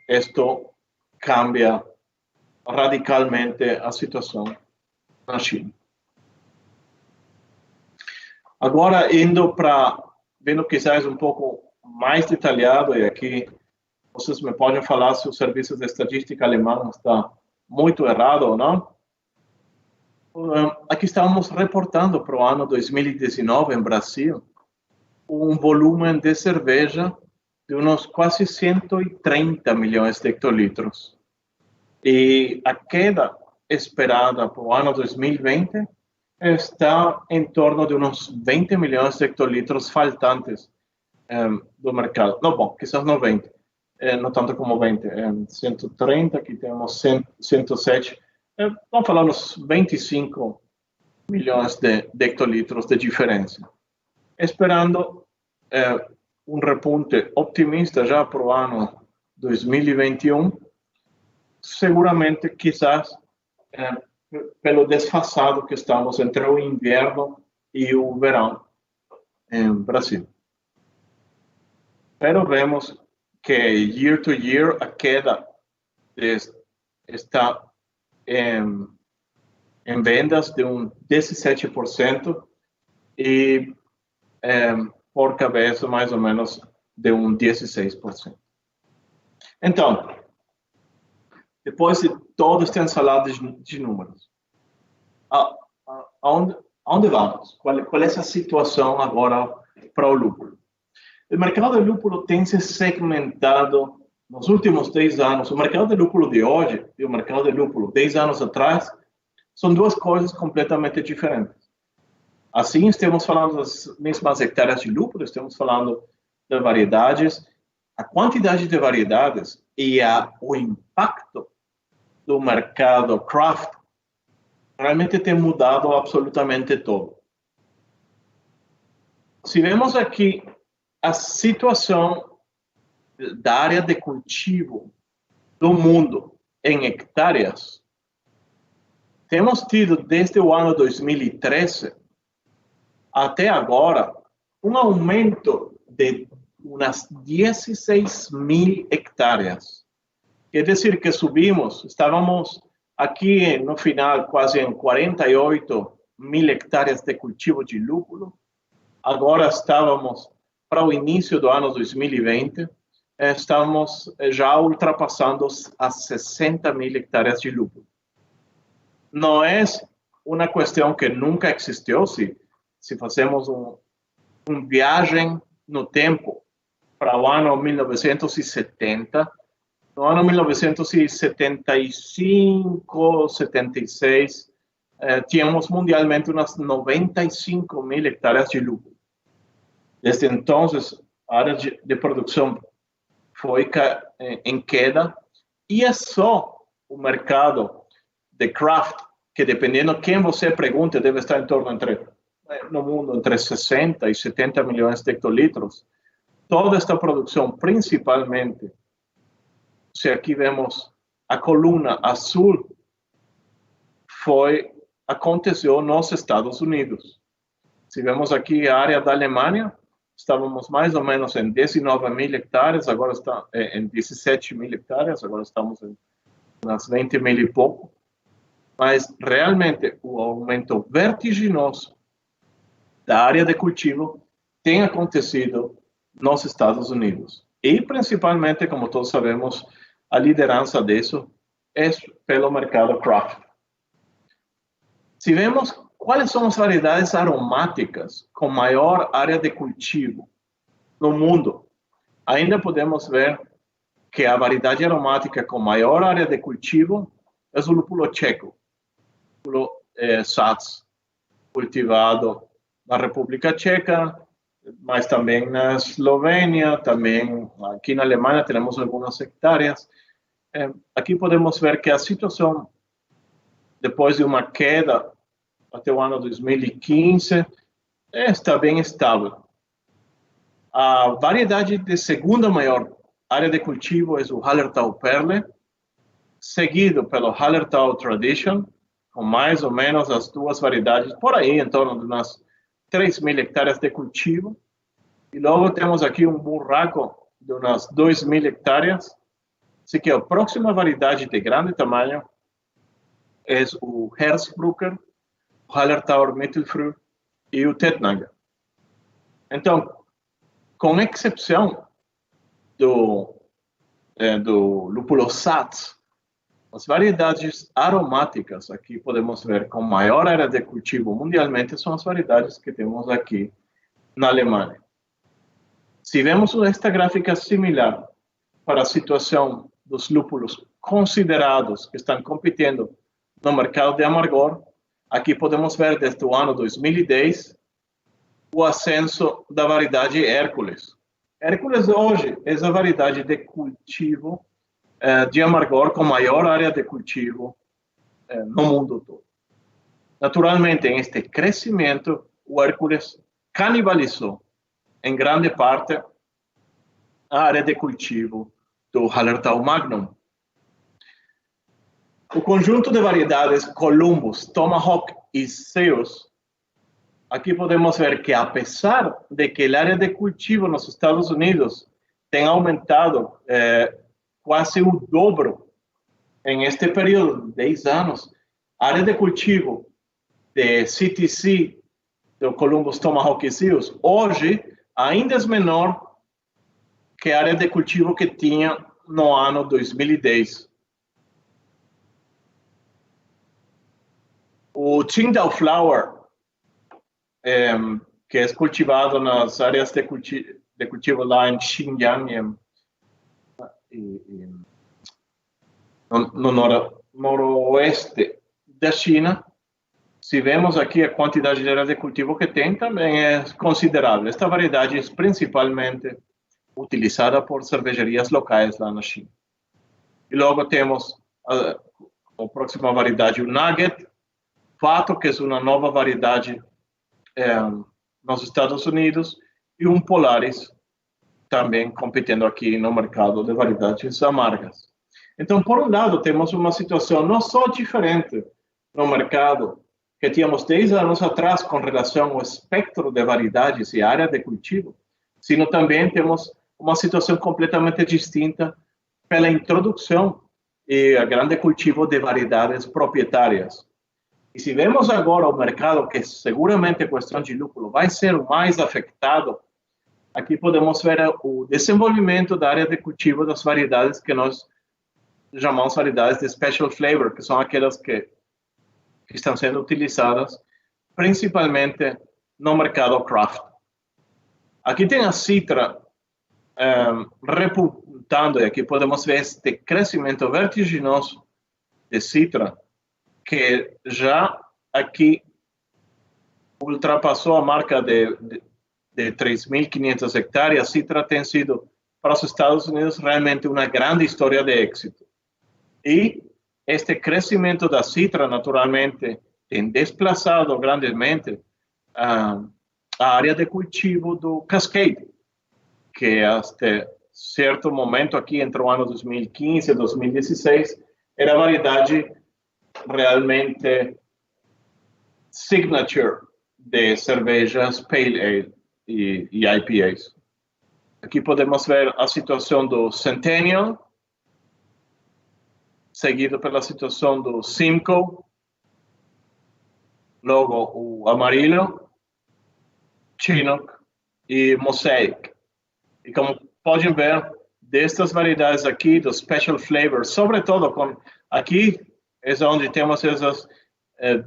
[SPEAKER 2] isto cambia radicalmente a situação na China. Agora, vendo quizás um pouco mais detalhado, e aqui vocês me podem falar se o serviço de estatística alemão está muito errado ou não. Aqui estamos reportando para o ano 2019 em Brasil um volume de cerveja de uns quase 130 milhões de hectolitros. E a queda esperada para o ano 2020 está em torno de uns 20 milhões de hectolitros faltantes do mercado. Não, bom, quizás não 20, não tanto como 20, 130, aqui temos 107, vamos falar uns 25 milhões de hectolitros de diferença. Esperando um repunte optimista já para o ano 2021, seguramente, quizás, pelo desfasado que estamos entre o inverno e o verão em Brasil. Pero vemos que year to year a queda está em vendas de 17% e por cabeça mais ou menos de 16%. Então, depois de toda esta ensalada de números, aonde vamos? Qual é essa situação agora para o lúpulo? O mercado de lúpulo tem se segmentado nos últimos 10 anos. O mercado de lúpulo de hoje e o mercado de lúpulo 10 anos atrás são duas coisas completamente diferentes. Assim, estamos falando das mesmas hectares de lúpulo, estamos falando de variedades, a quantidade de variedades e o impacto do mercado craft realmente tem mudado absolutamente todo. Se vemos aqui a situação da área de cultivo do mundo em hectares, temos tido desde o ano 2013 até agora um aumento de umas 16 mil hectares. Quer dizer que estávamos aqui no final quase em 48 mil hectares de cultivo de lúpulo. Agora estávamos, para o início do ano 2020, estamos já ultrapassando as 60 mil hectares de lúpulo. Não é uma questão que nunca existiu. Se fazemos uma viagem no tempo para o ano 1970, no ano 1975, 76, tínhamos mundialmente umas 95 mil hectares de lúpulo. Desde então, a área de produção foi em queda, e é só o mercado de craft, que dependendo quem você pergunte, deve estar em torno no mundo entre 60 e 70 milhões de hectolitros. Toda esta produção, principalmente, se aqui vemos a coluna azul, aconteceu nos Estados Unidos. Se vemos aqui a área da Alemanha, estávamos mais ou menos em 19 mil hectares, agora está em 17 mil hectares, agora estamos em umas 20 mil e pouco. Mas, realmente, o aumento vertiginoso da área de cultivo tem acontecido nos Estados Unidos. E, principalmente, como todos sabemos, a liderança disso é pelo mercado craft. Se vemos quais são as variedades aromáticas com maior área de cultivo no mundo, ainda podemos ver que a variedade aromática com maior área de cultivo é o lúpulo checo, o lúpulo Satz, cultivado na República Tcheca, mas também na Eslovênia, também aqui na Alemanha temos algumas hectares. Aqui podemos ver que a situação, depois de uma queda até o ano 2015, está bem estável. A variedade de segunda maior área de cultivo é o Hallertau Perle, seguido pelo Hallertau Tradition, com mais ou menos as duas variedades, por aí em torno de umas 3.000 hectares de cultivo. E logo temos aqui um buraco de umas 2.000 hectares. Assim que a próxima variedade de grande tamanho é o Hersbrucker, o Hallertau Mittelfrüh e o Tettnanger. Então, com exceção do lúpulo Satz, as variedades aromáticas, aqui podemos ver com maior área de cultivo mundialmente, são as variedades que temos aqui na Alemanha. Se vemos esta gráfica similar para a situação dos lúpulos considerados que estão competindo no mercado de amargor, aqui podemos ver desde o ano 2010 o ascenso da variedade Hércules. Hércules hoje é a variedade de cultivo de amargor com maior área de cultivo no mundo todo. Naturalmente, em este crescimento, o Hércules canibalizou, em grande parte, a área de cultivo do Hallertau Magnum. O conjunto de variedades Columbus, Tomahawk e Zeus, aqui podemos ver que, apesar de que a área de cultivo nos Estados Unidos tem aumentado quase o dobro em este período de 10 anos, a área de cultivo de CTC, do Columbus, Tomahawk e Zeus, hoje ainda é menor que a área de cultivo que tinha no ano 2010. O Qingdao Flower, que é cultivado nas áreas de cultivo lá em Xinjiang, no noroeste da China, se vemos aqui a quantidade de área de cultivo que tem, também é considerável. Esta variedade é principalmente utilizada por cervejarias locais lá na China. E logo temos a próxima variedade, o Nugget, Fato, que é uma nova variedade nos Estados Unidos, e um Polaris, também competindo aqui no mercado de variedades amargas. Então, por um lado, temos uma situação não só diferente no mercado que tínhamos 10 anos atrás com relação ao espectro de variedades e área de cultivo, sino também temos uma situação completamente distinta pela introdução e a grande cultivo de variedades proprietárias. E se vemos agora o mercado, que seguramente a questão de lúpulo vai ser o mais afetado, aqui podemos ver o desenvolvimento da área de cultivo das variedades que nós chamamos variedades de special flavor, que são aquelas que estão sendo utilizadas principalmente no mercado craft. Aqui tem a Citra repuntando, e aqui podemos ver este crescimento vertiginoso de Citra, que já aqui ultrapassou a marca de 3.500 hectares. A Citra tem sido, para os Estados Unidos, realmente uma grande história de êxito. E este crescimento da Citra, naturalmente, tem desplazado grandemente a área de cultivo do Cascade, que até certo momento aqui, entre o ano 2015 e 2016, era a variedade realmente signature de cervejas Pale Ale e IPAs. Aqui podemos ver a situação do Centennial, seguido pela situação do Simcoe, logo o Amarillo, Chinook e Mosaic. E como podem ver, destas variedades aqui, dos Special Flavors, sobretudo aqui é onde temos essas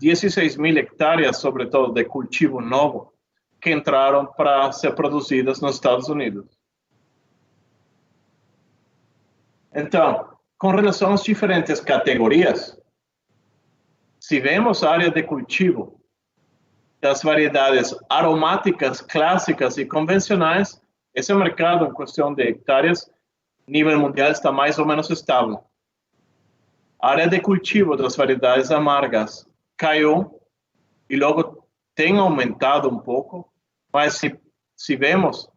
[SPEAKER 2] 16 mil hectares, sobretudo, de cultivo novo, que entraram para ser produzidas nos Estados Unidos. Então, com relação às diferentes categorias, se vemos a área de cultivo das variedades aromáticas, clássicas e convencionais, esse mercado, em questão de hectares, nível mundial, está mais ou menos estável. A área de cultivo das variedades amargas caiu e logo tem aumentado um pouco, mas se vemos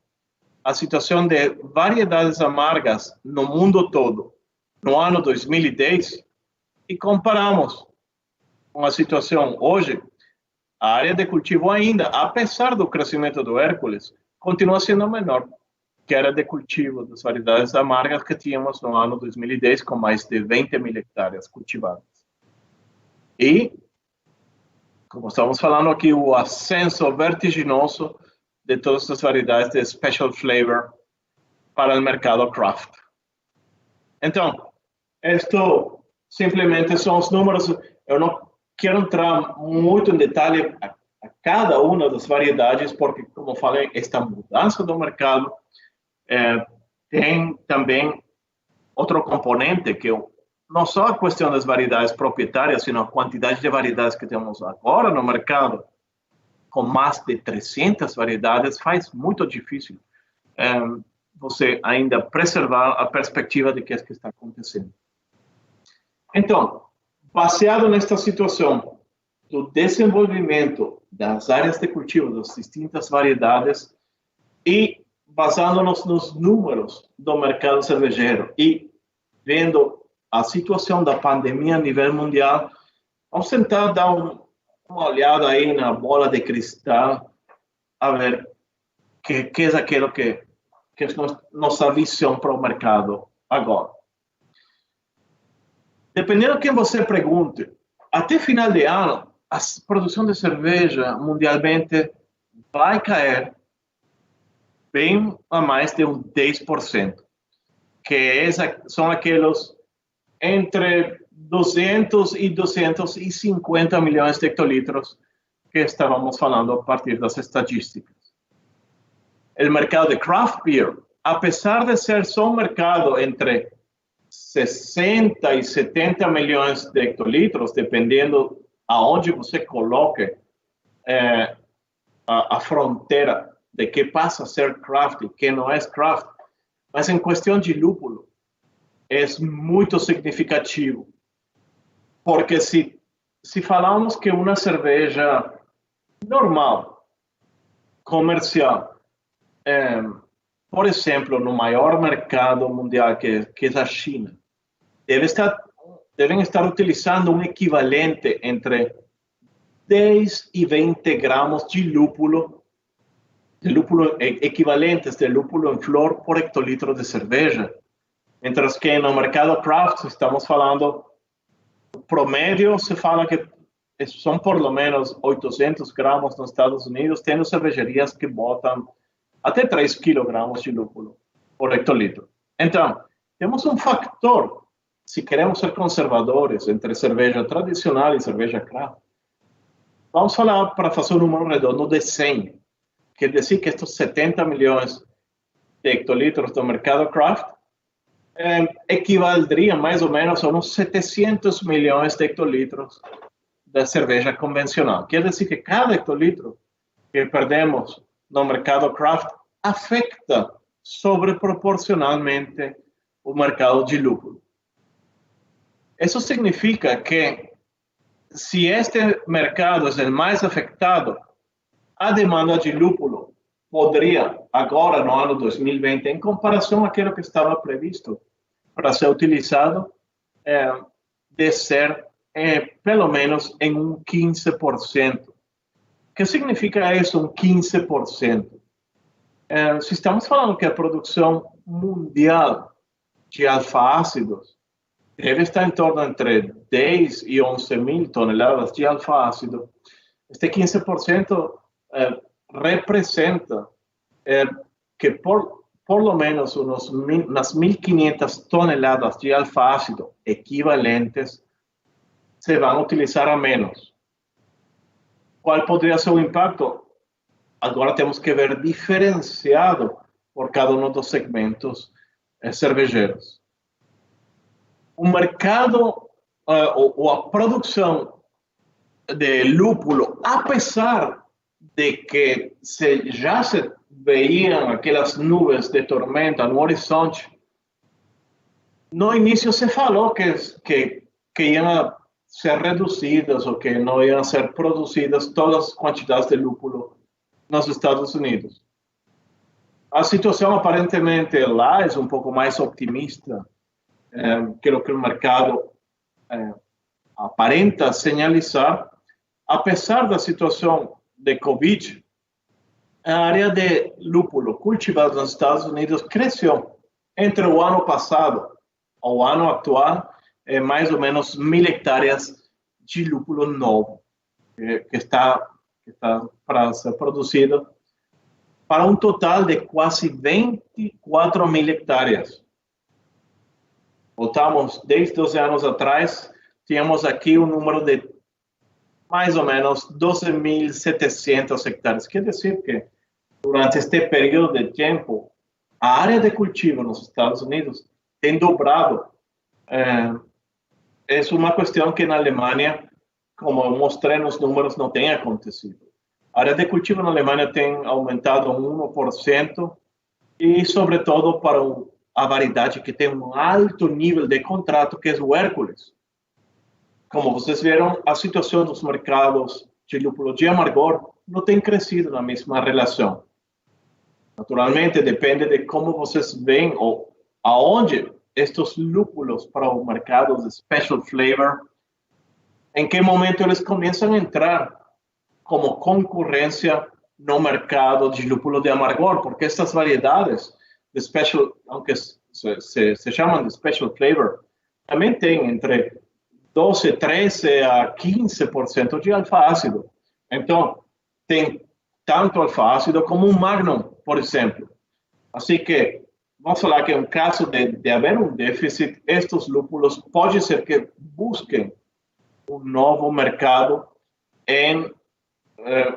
[SPEAKER 2] a situação de variedades amargas no mundo todo, no ano 2010, e comparamos com a situação hoje, a área de cultivo ainda, apesar do crescimento do Hércules, continua sendo menor que a área de cultivo das variedades amargas que tínhamos no ano 2010, com mais de 20 mil hectares cultivadas. E, como estamos falando aqui, o ascenso vertiginoso de todas as variedades de Special Flavor para o mercado craft. Então, isto simplesmente são os números. Eu não quero entrar muito em detalhe a cada uma das variedades, porque, como falei, esta mudança do mercado tem também outro componente, que não só a questão das variedades proprietárias, sino a quantidade de variedades que temos agora no mercado, com mais de 300 variedades, faz muito difícil você ainda preservar a perspectiva de que é que está acontecendo. Então, baseado nesta situação do desenvolvimento das áreas de cultivo das distintas variedades e basando-nos nos números do mercado cervejeiro e vendo a situação da pandemia a nível mundial, vamos tentar dar uma olhada aí na bola de cristal, a ver que é aquilo que é nossa visão para o mercado agora. Dependendo de quem você pergunte, até final de ano, a produção de cerveja mundialmente vai cair bem a mais de 10%, que são aqueles entre 200 e 250 milhões de hectolitros que estávamos falando a partir das estatísticas. O mercado de craft beer, apesar de ser só um mercado entre 60 e 70 milhões de hectolitros, dependendo aonde você coloque a fronteira de que passa a ser craft e que não é craft, mas em questão de lúpulo, é muito significativo. Porque se falarmos que uma cerveja normal, comercial, por exemplo, no maior mercado mundial, que é a China, devem estar utilizando um equivalente entre 10 e 20 gramas de lúpulo equivalentes de lúpulo em flor por hectolitro de cerveja. Mientras que no mercado craft estamos falando, promédio se fala que são por lo menos 800 gramas nos Estados Unidos, tendo cervejarias que botam até 3 quilogramas de lúpulo por hectolitro. Então, temos um fator, se queremos ser conservadores, entre cerveja tradicional e cerveja craft. Vamos falar, para fazer um número redondo, de 100. Quer dizer que estes 70 milhões de hectolitros do mercado craft equivaldria mais ou menos a uns 700 milhões de hectolitros da cerveja convencional. Quer dizer que cada hectolitro que perdemos no mercado craft afeta sobreproporcionalmente o mercado de lúpulo. Isso significa que, se este mercado é o mais afetado, a demanda de lúpulo poderia, agora no ano 2020, em comparação àquilo que estava previsto para ser utilizado, descer pelo menos em um 15%. O que significa isso, um 15%? Se estamos falando que a produção mundial de alfa-ácidos deve estar em torno entre 10 e 11 mil toneladas de alfa-ácido, este 15% representa que por lo menos unas 1.500 toneladas de alfa-ácido equivalentes se van a utilizar a menos. ¿Cuál podría ser el impacto? Agora temos que ver diferenciado por cada um dos segmentos cervejeiros. O mercado ou a produção de lúpulo, apesar de que já se veiam aquelas nuvens de tormenta no horizonte, no início se falou que iam ser reduzidas ou que não iam ser produzidas todas as quantidades de lúpulo nos Estados Unidos. A situação aparentemente lá é um pouco mais optimista que o que o mercado aparenta sinalizar. Apesar da situação de Covid, a área de lúpulo cultivado nos Estados Unidos cresceu entre o ano passado ao ano atual, mais ou menos 1.000 hectares de lúpulo novo que está para ser produzido, para um total de quase 24.000 hectares. Voltamos 10, 12 anos atrás, tínhamos aqui um número de mais ou menos 12.700 hectares. Quer dizer que, durante este período de tempo, a área de cultivo nos Estados Unidos tem dobrado. É uma questão que na Alemanha, como eu mostrei nos números, não tem acontecido. A área de cultivo na Alemanha tem aumentado 1% e, sobretudo, para a variedade que tem um alto nível de contrato, que é o Hércules. Como vocês viram, a situação dos mercados de lúpulo de amargor não tem crescido na mesma relação. Naturalmente, depende de como vocês veem ou aonde estes lúpulos para o mercado de special flavor, em que momento eles começam a entrar como concorrência no mercado de lúpulo de amargor, porque estas variedades de special, aunque se chamam de special flavor, também tem entre 12, 13 a 15% de alfa-ácido. Então, tem tanto alfa-ácido como um Magnum, por exemplo. Assim que, vamos falar que em caso de haver um déficit, estes lúpulos pode ser que busquem um novo mercado em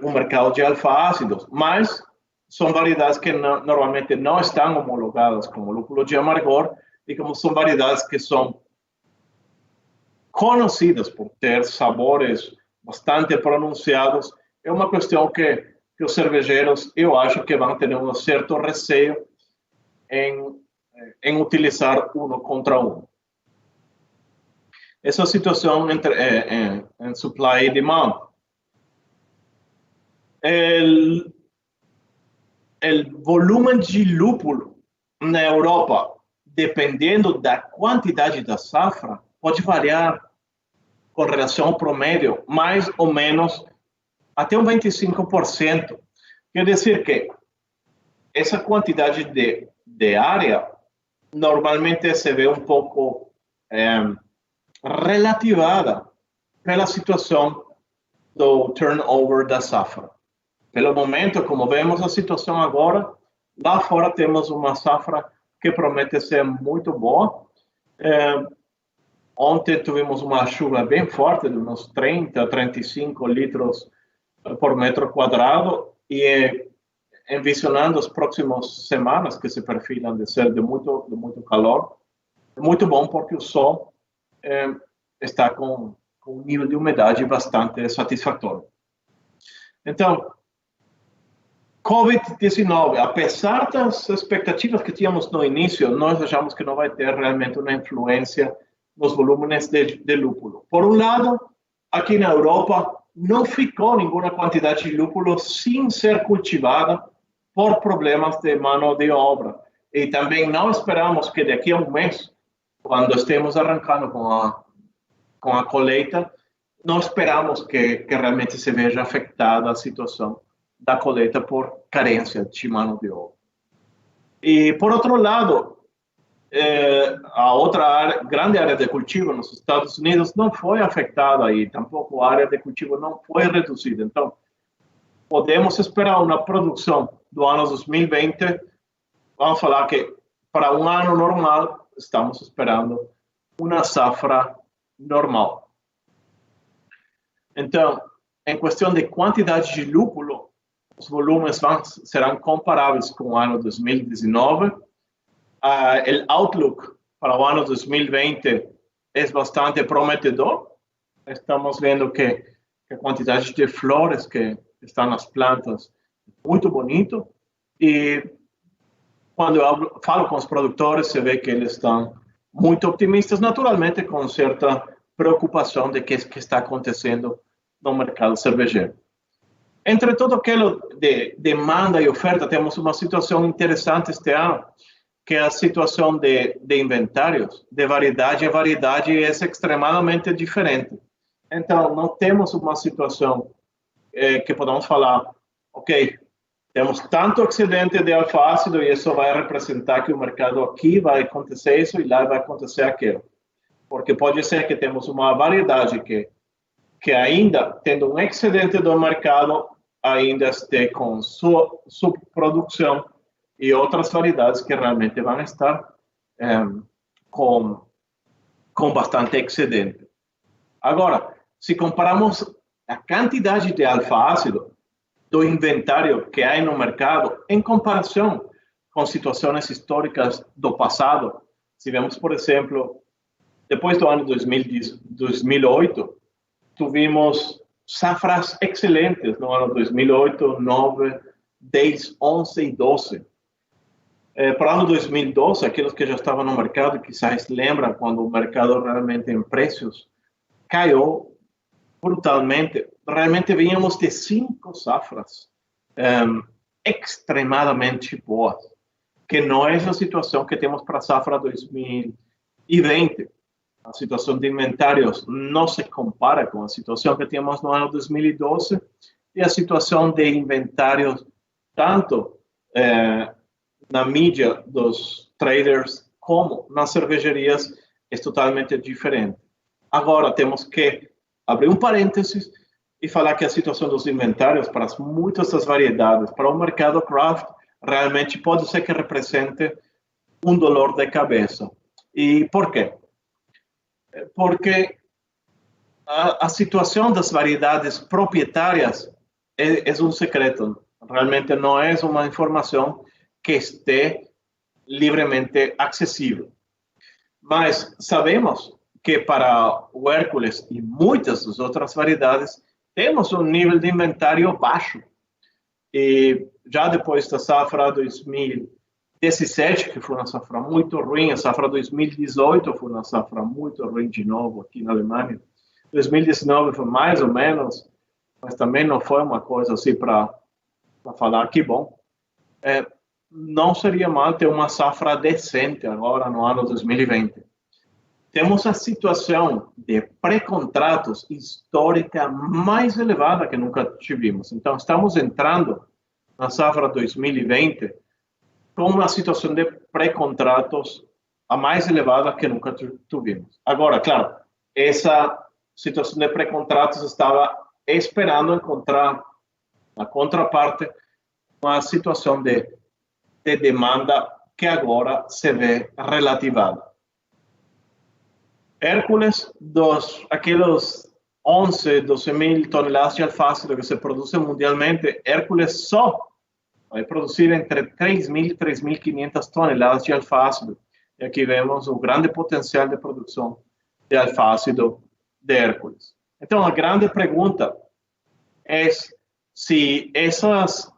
[SPEAKER 2] um mercado de alfa-ácidos, mas são variedades que normalmente não estão homologadas como lúpulo de amargor e como são variedades que são conhecidas por ter sabores bastante pronunciados, é uma questão que os cervejeiros, eu acho que vão ter um certo receio em utilizar um contra um. Essa situação em supply e demand. O volume de lúpulo na Europa, dependendo da quantidade da safra, pode variar com relação ao promédio, mais ou menos até 25%. Quer dizer que essa quantidade de área normalmente se vê um pouco relativada pela situação do turnover da safra. Pelo momento, como vemos a situação agora, lá fora temos uma safra que promete ser muito boa. Ontem tivemos uma chuva bem forte, de uns 30 a 35 litros por metro quadrado, e envisionando as próximas semanas, que se perfilam de ser de muito calor, é muito bom porque o sol está com um nível de umidade bastante satisfatório. Então, Covid-19, apesar das expectativas que tínhamos no início, nós achamos que não vai ter realmente uma influência nos volumes de lúpulo. Por um lado, aqui na Europa, não ficou nenhuma quantidade de lúpulo sem ser cultivada por problemas de mão de obra. E também não esperamos que daqui a um mês, quando estemos arrancando com a colheita, não esperamos que realmente se veja afetada a situação da colheita por carência de mão de obra. E, por outro lado, a outra grande área de cultivo nos Estados Unidos não foi afetada e tampouco a área de cultivo não foi reduzida. Então, podemos esperar uma produção do ano 2020, vamos falar que para um ano normal, estamos esperando uma safra normal. Então, em questão de quantidade de lúpulo, os volumes serão comparáveis com o ano 2019. O outlook para o ano 2020 é bastante prometedor. Estamos vendo que a quantidade de flores que estão nas plantas é muito bonito. E quando eu falo com os produtores, se vê que eles estão muito otimistas, naturalmente com certa preocupação de que está acontecendo no mercado cervejeiro. Entre todo aquilo de demanda e oferta, temos uma situação interessante este ano, que é a situação de inventários, de variedade. A variedade é extremadamente diferente. Então, não temos uma situação que podemos falar, ok, temos tanto excedente de alfa-ácido e isso vai representar que o mercado aqui vai acontecer isso e lá vai acontecer aquilo. Porque pode ser que temos uma variedade que ainda, tendo um excedente do mercado, ainda esteja com sua subprodução e outras variedades que realmente vão estar com bastante excedente. Agora, se comparamos a quantidade de alfa-ácido do inventário que há no mercado em comparação com situações históricas do passado, se vemos, por exemplo, depois do ano 2008, tivemos safras excelentes no ano 2008, 9, 10, 11 e 12. Para o ano 2012, aqueles que já estavam no mercado, quizás lembram quando o mercado realmente em preços caiu brutalmente. Realmente vínhamos de 5 safras extremadamente boas, que não é a situação que temos para a safra 2020. A situação de inventários não se compara com a situação que tínhamos no ano 2012 e a situação de inventários tanto na mídia dos traders como nas cervejarias é totalmente diferente. Agora temos que abrir um parênteses e falar que a situação dos inventários para muitas das variedades, para o mercado craft, realmente pode ser que represente um dolor de cabeça. E por quê? Porque a situação das variedades proprietárias é um secreto. Realmente não é uma informação que esteja livremente acessível. Mas sabemos que para o Hércules e muitas das outras variedades, temos um nível de inventário baixo. E já depois da safra 2017, que foi uma safra muito ruim, a safra 2018 foi uma safra muito ruim de novo aqui na Alemanha. 2019 foi mais ou menos, mas também não foi uma coisa assim para falar que bom. Não seria mal ter uma safra decente agora no ano 2020. Temos a situação de pré-contratos histórica mais elevada que nunca tivemos. Então, estamos entrando na safra 2020 com uma situação de pré-contratos a mais elevada que nunca tivemos. Agora, claro, essa situação de pré-contratos estava esperando encontrar na contraparte uma situação de demanda que agora se vê relativada. Hércules, aqueles 11, 12 mil toneladas de alfa-ácido que se produzem mundialmente, Hércules só vai produzir entre 3.000 e 3.500 toneladas de alfa-ácido. E aqui vemos o grande potencial de produção de alfa-ácido de Hércules. Então, a grande pergunta é se essas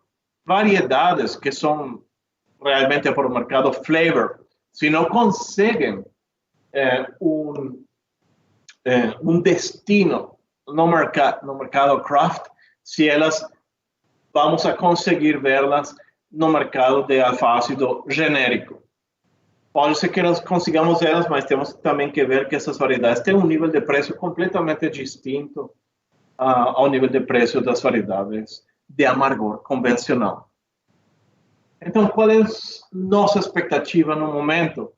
[SPEAKER 2] variedades que são realmente para o mercado flavor, se não conseguem um destino no mercado craft, se elas vamos a conseguir vê-las no mercado de alfa-ácido genérico. Pode ser que nós consigamos elas, mas temos também que ver que essas variedades têm um nível de preço completamente distinto ao nível de preço das variedades de amargor convencional. Então, qual é a nossa expectativa no momento?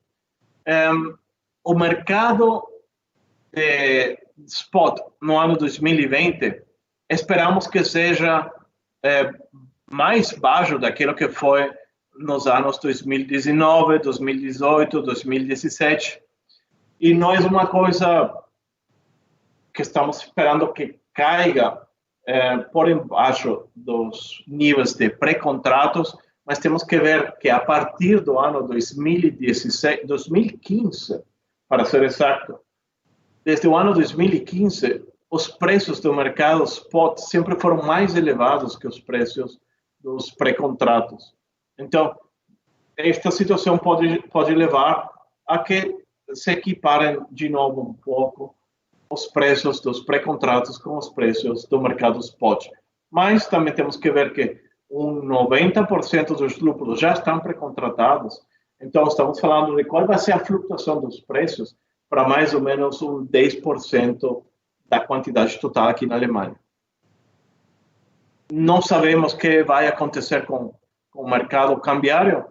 [SPEAKER 2] O mercado de spot no ano 2020, esperamos que seja mais baixo daquilo que foi nos anos 2019, 2018, 2017. E não é uma coisa que estamos esperando que caiga por embaixo dos níveis de pré-contratos, mas temos que ver que a partir do ano 2015, para ser exato, desde o ano 2015, os preços do mercado spot sempre foram mais elevados que os preços dos pré-contratos. Então, esta situação pode levar a que se equiparem de novo um pouco os preços dos pré-contratos com os preços do mercado spot. Mas também temos que ver que 90% dos lúpulos já estão pré-contratados. Então, estamos falando de qual vai ser a flutuação dos preços para mais ou menos 10% da quantidade total aqui na Alemanha. Não sabemos o que vai acontecer com o mercado cambiário,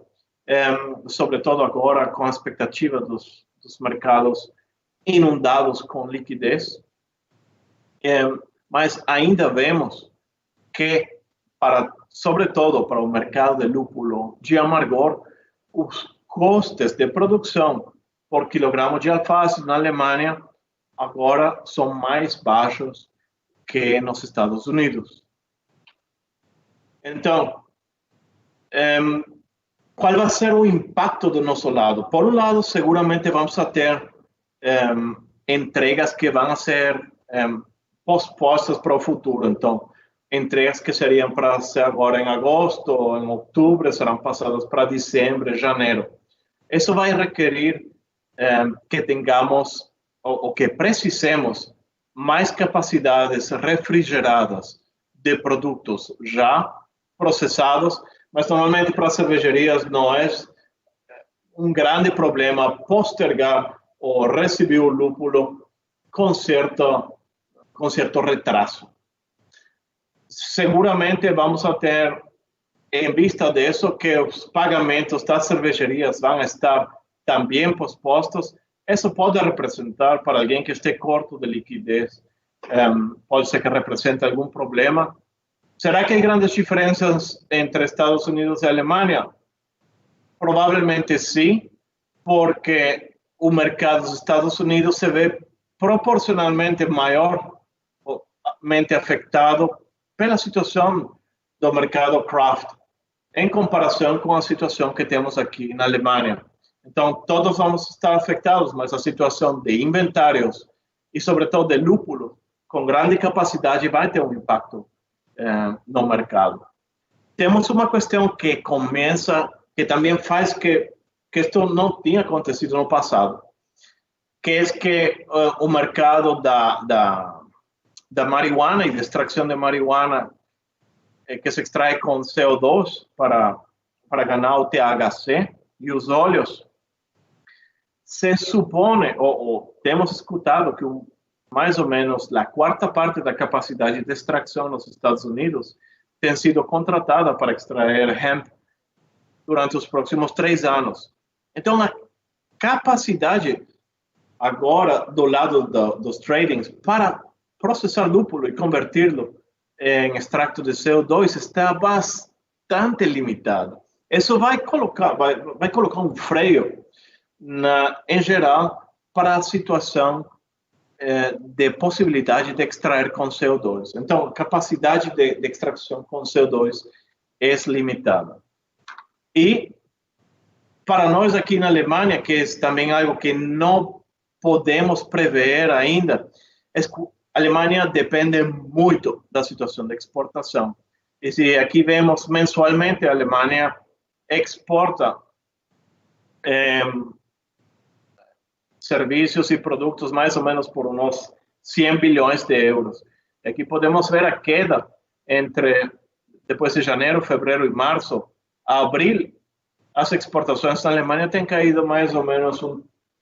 [SPEAKER 2] sobretudo agora com a expectativa dos mercados inundados com liquidez. Mas ainda vemos que, sobretudo para o mercado de lúpulo de amargor, os custos de produção por quilograma de alface na Alemanha agora são mais baixos que nos Estados Unidos. Então, qual vai ser o impacto do nosso lado? Por um lado, seguramente vamos ter entregas que vão ser pospostas para o futuro. Então, entregas que seriam para ser agora em agosto ou em outubro serão passadas para dezembro, janeiro. Isso vai requerir que tenhamos ou que precisemos mais capacidades refrigeradas de produtos já processados, mas normalmente para as cervejarias não é um grande problema postergar ou receber o lúpulo com certo retraso. Seguramente vamos a ter, em vista disso, que os pagamentos das cervejarias vão estar também pospostos. Isso pode representar, para alguém que esteja curto de liquidez, pode ser que represente algum problema. Será que há grandes diferenças entre Estados Unidos e Alemanha? Provavelmente sim, porque o mercado dos Estados Unidos se vê proporcionalmente maiormente afetado pela situação do mercado craft, em comparação com a situação que temos aqui na Alemanha. Então, todos vamos estar afetados, mas a situação de inventários e, sobretudo, de lúpulo com grande capacidade vai ter um impacto no mercado. Temos uma questão que começa, que também faz que isto não tinha acontecido no passado, que é que o mercado da marihuana e de extração de marihuana que se extrai com CO2 para ganhar o THC e os óleos, se supõe, ou temos escutado que mais ou menos a quarta parte da capacidade de extração nos Estados Unidos tem sido contratada para extrair hemp durante os próximos 3 anos. Então, a capacidade agora do lado dos tradings para processar lúpulo e converti-lo em extrato de CO2 está bastante limitada. Isso vai colocar um freio, em geral, para a situação de possibilidade de extrair com CO2. Então, a capacidade de extração com CO2 é limitada. E, para nós aqui na Alemanha, que é também algo que não podemos prever ainda, a Alemanha depende muito da situação de exportação. E se aqui vemos mensualmente, a Alemanha exporta serviços e produtos mais ou menos por uns 100 bilhões de euros. Aqui podemos ver a queda depois de janeiro, fevereiro e março, a abril, as exportações na Alemanha têm caído mais ou menos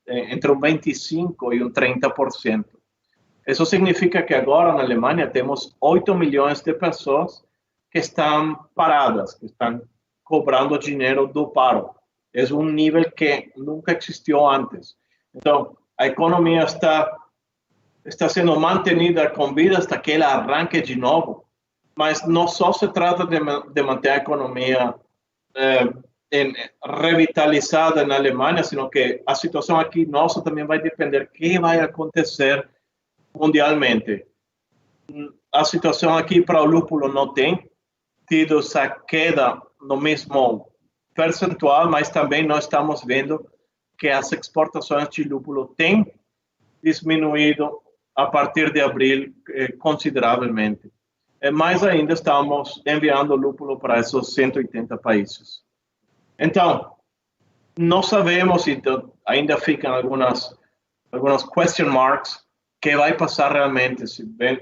[SPEAKER 2] entre 25% e 30%. Isso significa que agora na Alemanha temos 8 milhões de pessoas que estão paradas, que estão cobrando dinheiro do paro. É um nível que nunca existiu antes. Então, a economia está sendo mantenida com vida hasta que ela arranque de novo. mas não só se trata de manter a economia revitalizada na Alemanha, sino que a situação aqui nossa também vai depender do que vai acontecer mundialmente. A situação aqui para o lúpulo não tem tido essa queda no mesmo percentual, mas também nós estamos vendo que as exportações de lúpulo têm diminuído a partir de abril consideravelmente. Mas ainda estamos enviando lúpulo para esses 180 países. Então, não sabemos, então, ainda ficam algumas question marks, que vai passar realmente,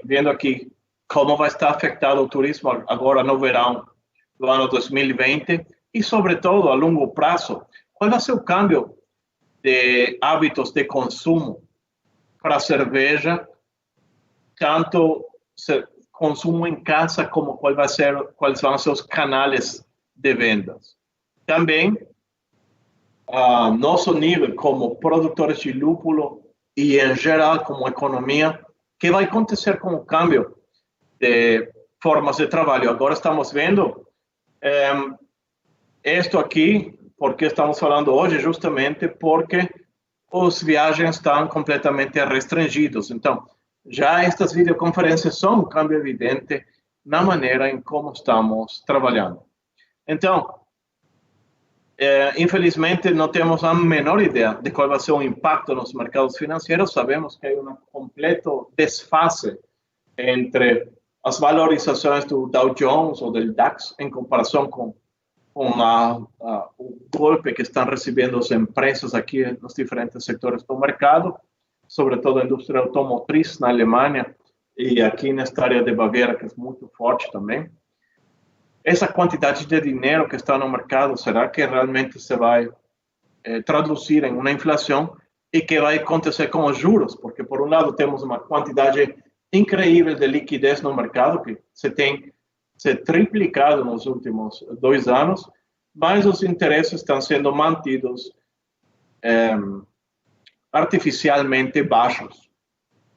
[SPEAKER 2] vendo aqui como vai estar afetado o turismo agora no verão do ano 2020 e, sobretudo, a longo prazo, qual vai ser o câmbio de hábitos de consumo para a cerveja, tanto consumo em casa como quais vão ser os canais de vendas. Também, nosso nível como produtores de lúpulo e, em geral, como economia, que vai acontecer com o câmbio de formas de trabalho. Agora estamos vendo isto aqui, porque estamos falando hoje, justamente porque as viagens estão completamente restringidas. Então, já estas videoconferências são um câmbio evidente na maneira em como estamos trabalhando. Então, infelizmente, não temos a menor ideia de qual vai ser o impacto nos mercados financeiros. Sabemos que há um completo desfase entre as valorizações do Dow Jones ou do DAX em comparação com o golpe que estão recebendo as empresas aqui nos diferentes setores do mercado, sobretudo a indústria automotriz na Alemanha e aqui nesta área de Baviera, que é muito forte também. Essa quantidade de dinheiro que está no mercado, será que realmente se vai traduzir em uma inflação? E que vai acontecer com os juros? Porque, por um lado, temos uma quantidade incrível de liquidez no mercado, que se triplicado nos últimos 2 anos, mas os interesses estão sendo mantidos artificialmente baixos.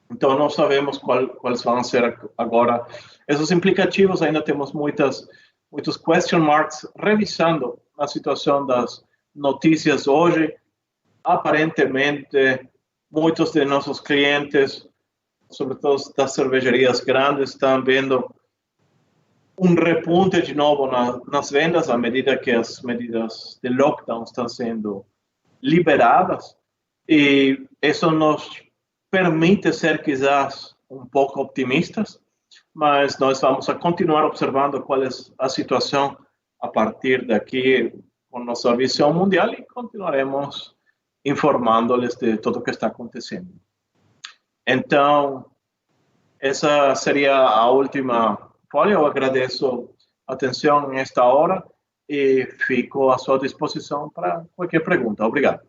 [SPEAKER 2] Então, não sabemos quais vão ser agora esses implicativos. Ainda temos muitos question marks revisando a situação das notícias hoje. Aparentemente, muitos de nossos clientes, sobretudo das cervejarias grandes, estão vendo um repunte de novo nas vendas à medida que as medidas de lockdown estão sendo liberadas. E isso nos permite ser, quizás, um pouco optimistas, mas nós vamos a continuar observando qual é a situação a partir daqui com nossa visão mundial e continuaremos informando-lhes de tudo o que está acontecendo. Então, essa seria a última folha. Eu agradeço a atenção nesta hora e fico à sua disposição para qualquer pergunta. Obrigado.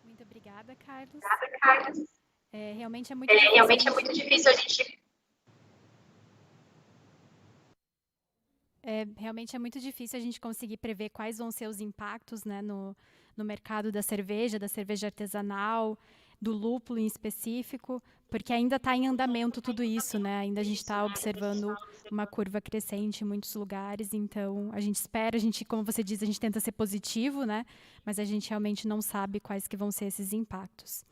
[SPEAKER 3] Muito obrigada, Carlos. Realmente é muito difícil a gente... Realmente é muito difícil a gente conseguir prever quais vão ser os impactos, né, no mercado da cerveja artesanal, do lúpulo em específico, porque ainda está em andamento tudo isso, né? Ainda a gente está observando uma curva crescente em muitos lugares, então a gente espera, como você diz, a gente tenta ser positivo, né? Mas a gente realmente não sabe quais que vão ser esses impactos.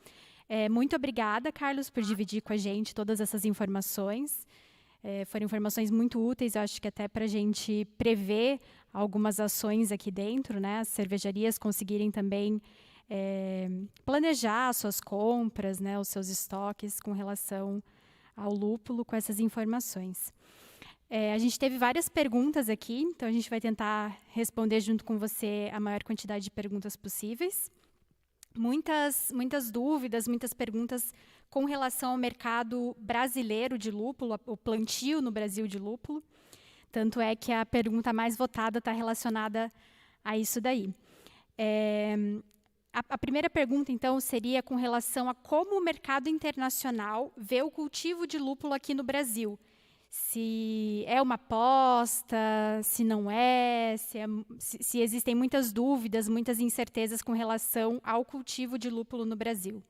[SPEAKER 3] Muito obrigada, Carlos, por dividir com a gente todas essas informações. Foram informações muito úteis, eu acho que até para a gente prever algumas ações aqui dentro, né? As cervejarias conseguirem também planejar suas compras, né? Os seus estoques com relação ao lúpulo com essas informações. A gente teve várias perguntas aqui, então a gente vai tentar responder junto com você a maior quantidade de perguntas possíveis. Muitas dúvidas, muitas perguntas com relação ao mercado brasileiro de lúpulo, o plantio no Brasil de lúpulo. Tanto é que a pergunta mais votada está relacionada a isso daí. A primeira pergunta, então, seria com relação a como o mercado internacional vê o cultivo de lúpulo aqui no Brasil. Se é uma aposta, se não é, se existem muitas dúvidas, muitas incertezas com relação ao cultivo de lúpulo no Brasil.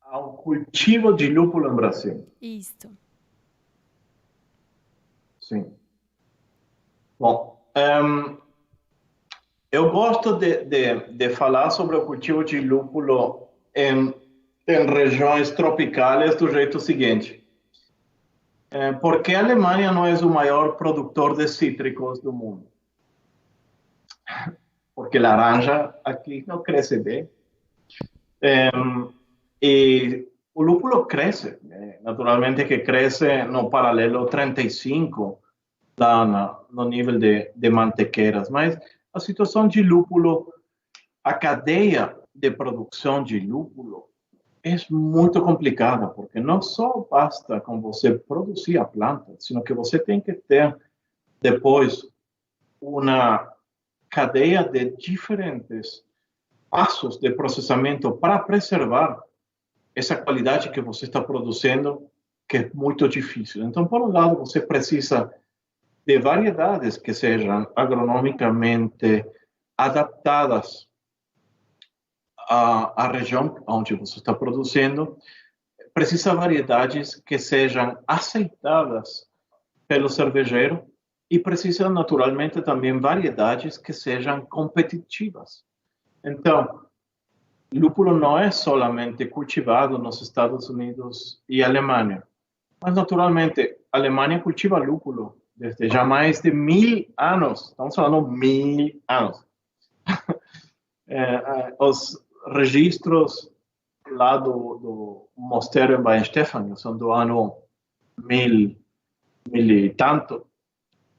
[SPEAKER 2] ao cultivo de lúpulo no Brasil.
[SPEAKER 3] Isso.
[SPEAKER 2] Sim. Bom, eu gosto de falar sobre o cultivo de lúpulo em regiões tropicais do jeito seguinte. Por que a Alemanha não é o maior produtor de cítricos do mundo? Porque laranja aqui não cresce bem. E o lúpulo cresce, naturalmente que cresce no paralelo 35, lá no nível de mantequeiras, mas a situação de lúpulo, a cadeia de produção de lúpulo é muito complicada, porque não só basta com você produzir a planta, sino que você tem que ter depois uma cadeia de diferentes passos de processamento para preservar essa qualidade que você está produzindo, que é muito difícil. Então, por um lado, você precisa de variedades que sejam agronomicamente adaptadas à região onde você está produzindo. Precisa variedades que sejam aceitadas pelo cervejeiro e precisa, naturalmente, também variedades que sejam competitivas. Então, lúpulo não é solamente cultivado nos Estados Unidos e Alemanha, mas, naturalmente, a Alemanha cultiva lúpulo desde já mais de 1000 anos. Estamos falando 1000 anos. Os registros lá do mosteiro em Weihenstephan são do ano 1000 e tanto,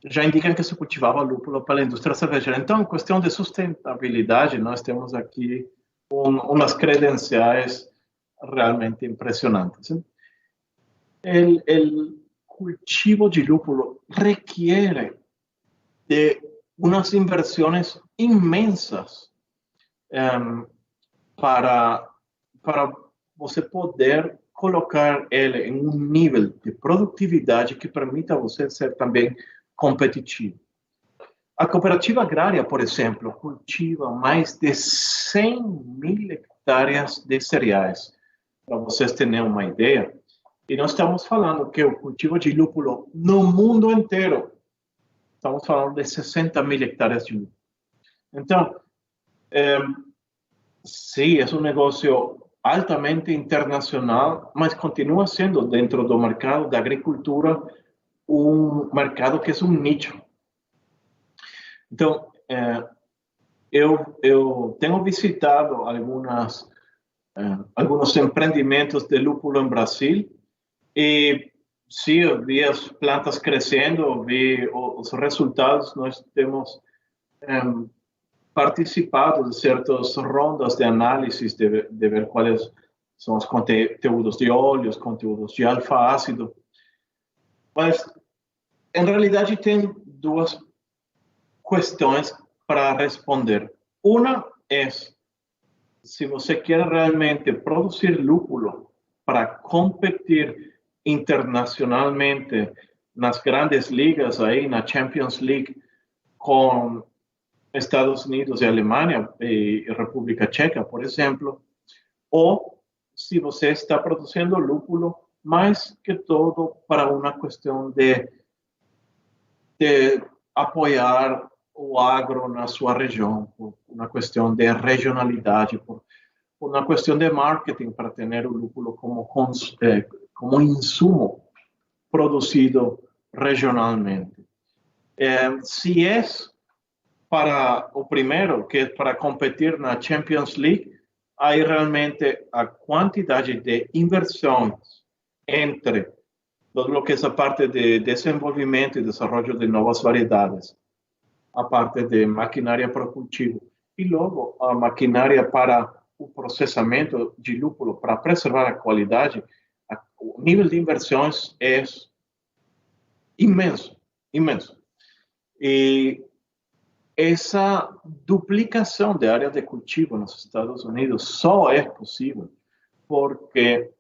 [SPEAKER 2] já indicam que se cultivava lúpulo para a indústria cervejeira. Então, em questão de sustentabilidade, nós temos aqui umas credenciais realmente impressionantes. O cultivo de lúpulo requiere de umas inversões imensas para você poder colocar ele em um nível de produtividade que permita você ser também competitivo. A cooperativa agrária, por exemplo, cultiva mais de 100.000 hectares de cereais. Para vocês terem uma ideia, e nós estamos falando que o cultivo de lúpulo no mundo inteiro, estamos falando de 60.000 hectares de lúpulo. Então, sim, é um negócio altamente internacional, mas continua sendo, dentro do mercado da agricultura, um mercado que é um nicho. Então, eu tenho visitado alguns empreendimentos de lúpulo em Brasil e sim, eu vi as plantas crescendo, vi os resultados. Nós temos participado de certas rondas de análise de ver quais são os conteúdos de óleos, conteúdos de alfa-ácido. Mas, em realidade, tem duas questões para responder. Uma é, se você quer realmente produzir lúpulo para competir internacionalmente nas grandes ligas, aí na Champions League, com Estados Unidos e Alemanha e República Tcheca, por exemplo, ou se você está produzindo lúpulo mais que todo para uma questão de apoiar o agro na sua região, por uma questão de regionalidade, por uma questão de marketing, para ter o lúpulo como insumo produzido regionalmente. Se é para o primeiro, que é para competir na Champions League, aí realmente a quantidade de inversões entre todo o que é a parte de desenvolvimento e desenvolvimento de novas variedades, a parte de maquinária para o cultivo e logo a maquinária para o processamento de lúpulo para preservar a qualidade, o nível de inversões é imenso, imenso. E essa duplicação de área de cultivo nos Estados Unidos só é possível porque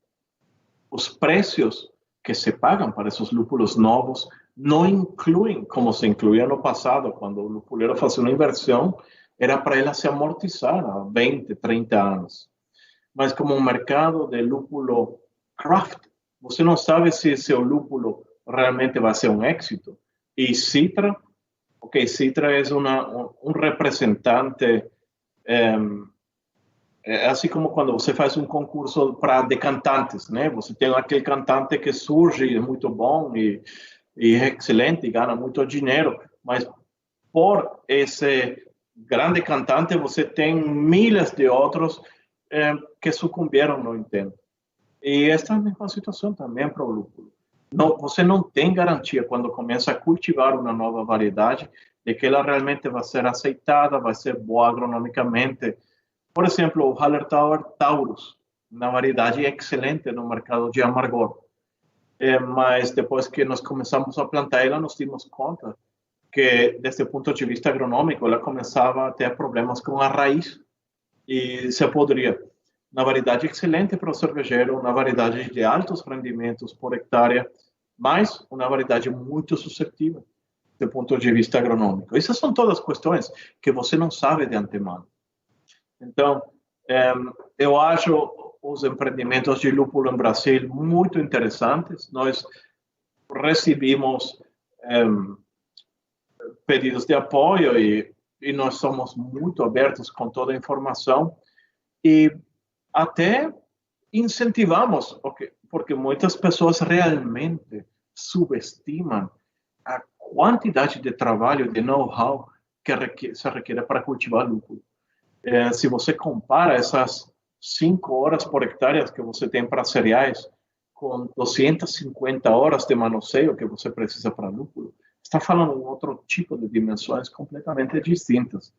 [SPEAKER 2] os preços que se pagam para esses lúpulos novos não incluem, como se incluía no passado, quando o lupuleiro fazia uma inversão, era para ela se amortizar há 20, 30 anos. mas como um mercado de lúpulo craft. Você não sabe se seu lúpulo realmente vai ser um êxito. E Citra, Citra é um representante, é assim como quando você faz um concurso de cantantes, né? Você tem aquele cantante que surge e é muito bom e é excelente e ganha muito dinheiro, mas por esse grande cantante você tem milhares de outros que sucumbiram no intento. E esta é a mesma situação também para o lúpulo. Não, você não tem garantia quando começa a cultivar uma nova variedade de que ela realmente vai ser aceitada, vai ser boa agronomicamente. Por exemplo, o Hallertauer Taurus, uma variedade excelente no mercado de amargor. Mas depois que nós começamos a plantar ela, nos dimos conta que, desde o ponto de vista agronômico, ela começava a ter problemas com a raiz e se podria. Uma variedade excelente para o cervejeiro, uma variedade de altos rendimentos por hectare, mas uma variedade muito suscetível do ponto de vista agronômico. Essas são todas questões que você não sabe de antemão. Então, eu acho os empreendimentos de lúpulo em Brasil muito interessantes. Nós recebemos pedidos de apoio e nós somos muito abertos com toda a informação e até incentivamos, porque muitas pessoas realmente subestimam a quantidade de trabalho, de know-how que se requer para cultivar lúpulo. Se você compara essas 5 horas por hectare que você tem para cereais com 250 horas de manuseio que você precisa para lúpulo, está falando de outro tipo de dimensões completamente distintas.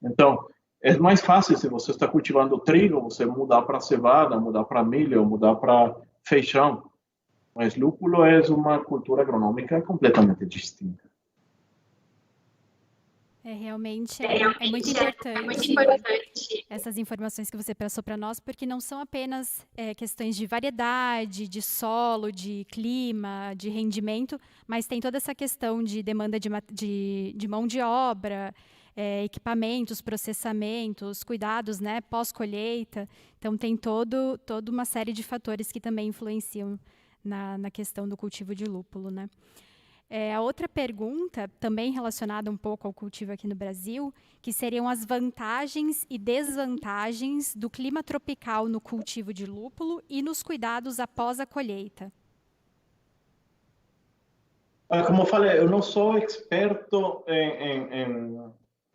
[SPEAKER 2] Então, é mais fácil se você está cultivando trigo, você mudar para cevada, mudar para milho, mudar para feijão. Mas lúpulo é uma cultura agronômica completamente distinta.
[SPEAKER 3] Realmente é muito importante essas informações que você passou para nós, porque não são apenas questões de variedade, de solo, de clima, de rendimento, mas tem toda essa questão de demanda de mão de obra, equipamentos, processamentos, cuidados, né, pós-colheita. Então, tem toda uma série de fatores que também influenciam na questão do cultivo de lúpulo, né? A outra pergunta, também relacionada um pouco ao cultivo aqui no Brasil, que seriam as vantagens e desvantagens do clima tropical no cultivo de lúpulo e nos cuidados após a colheita.
[SPEAKER 2] Como eu falei, eu não sou experto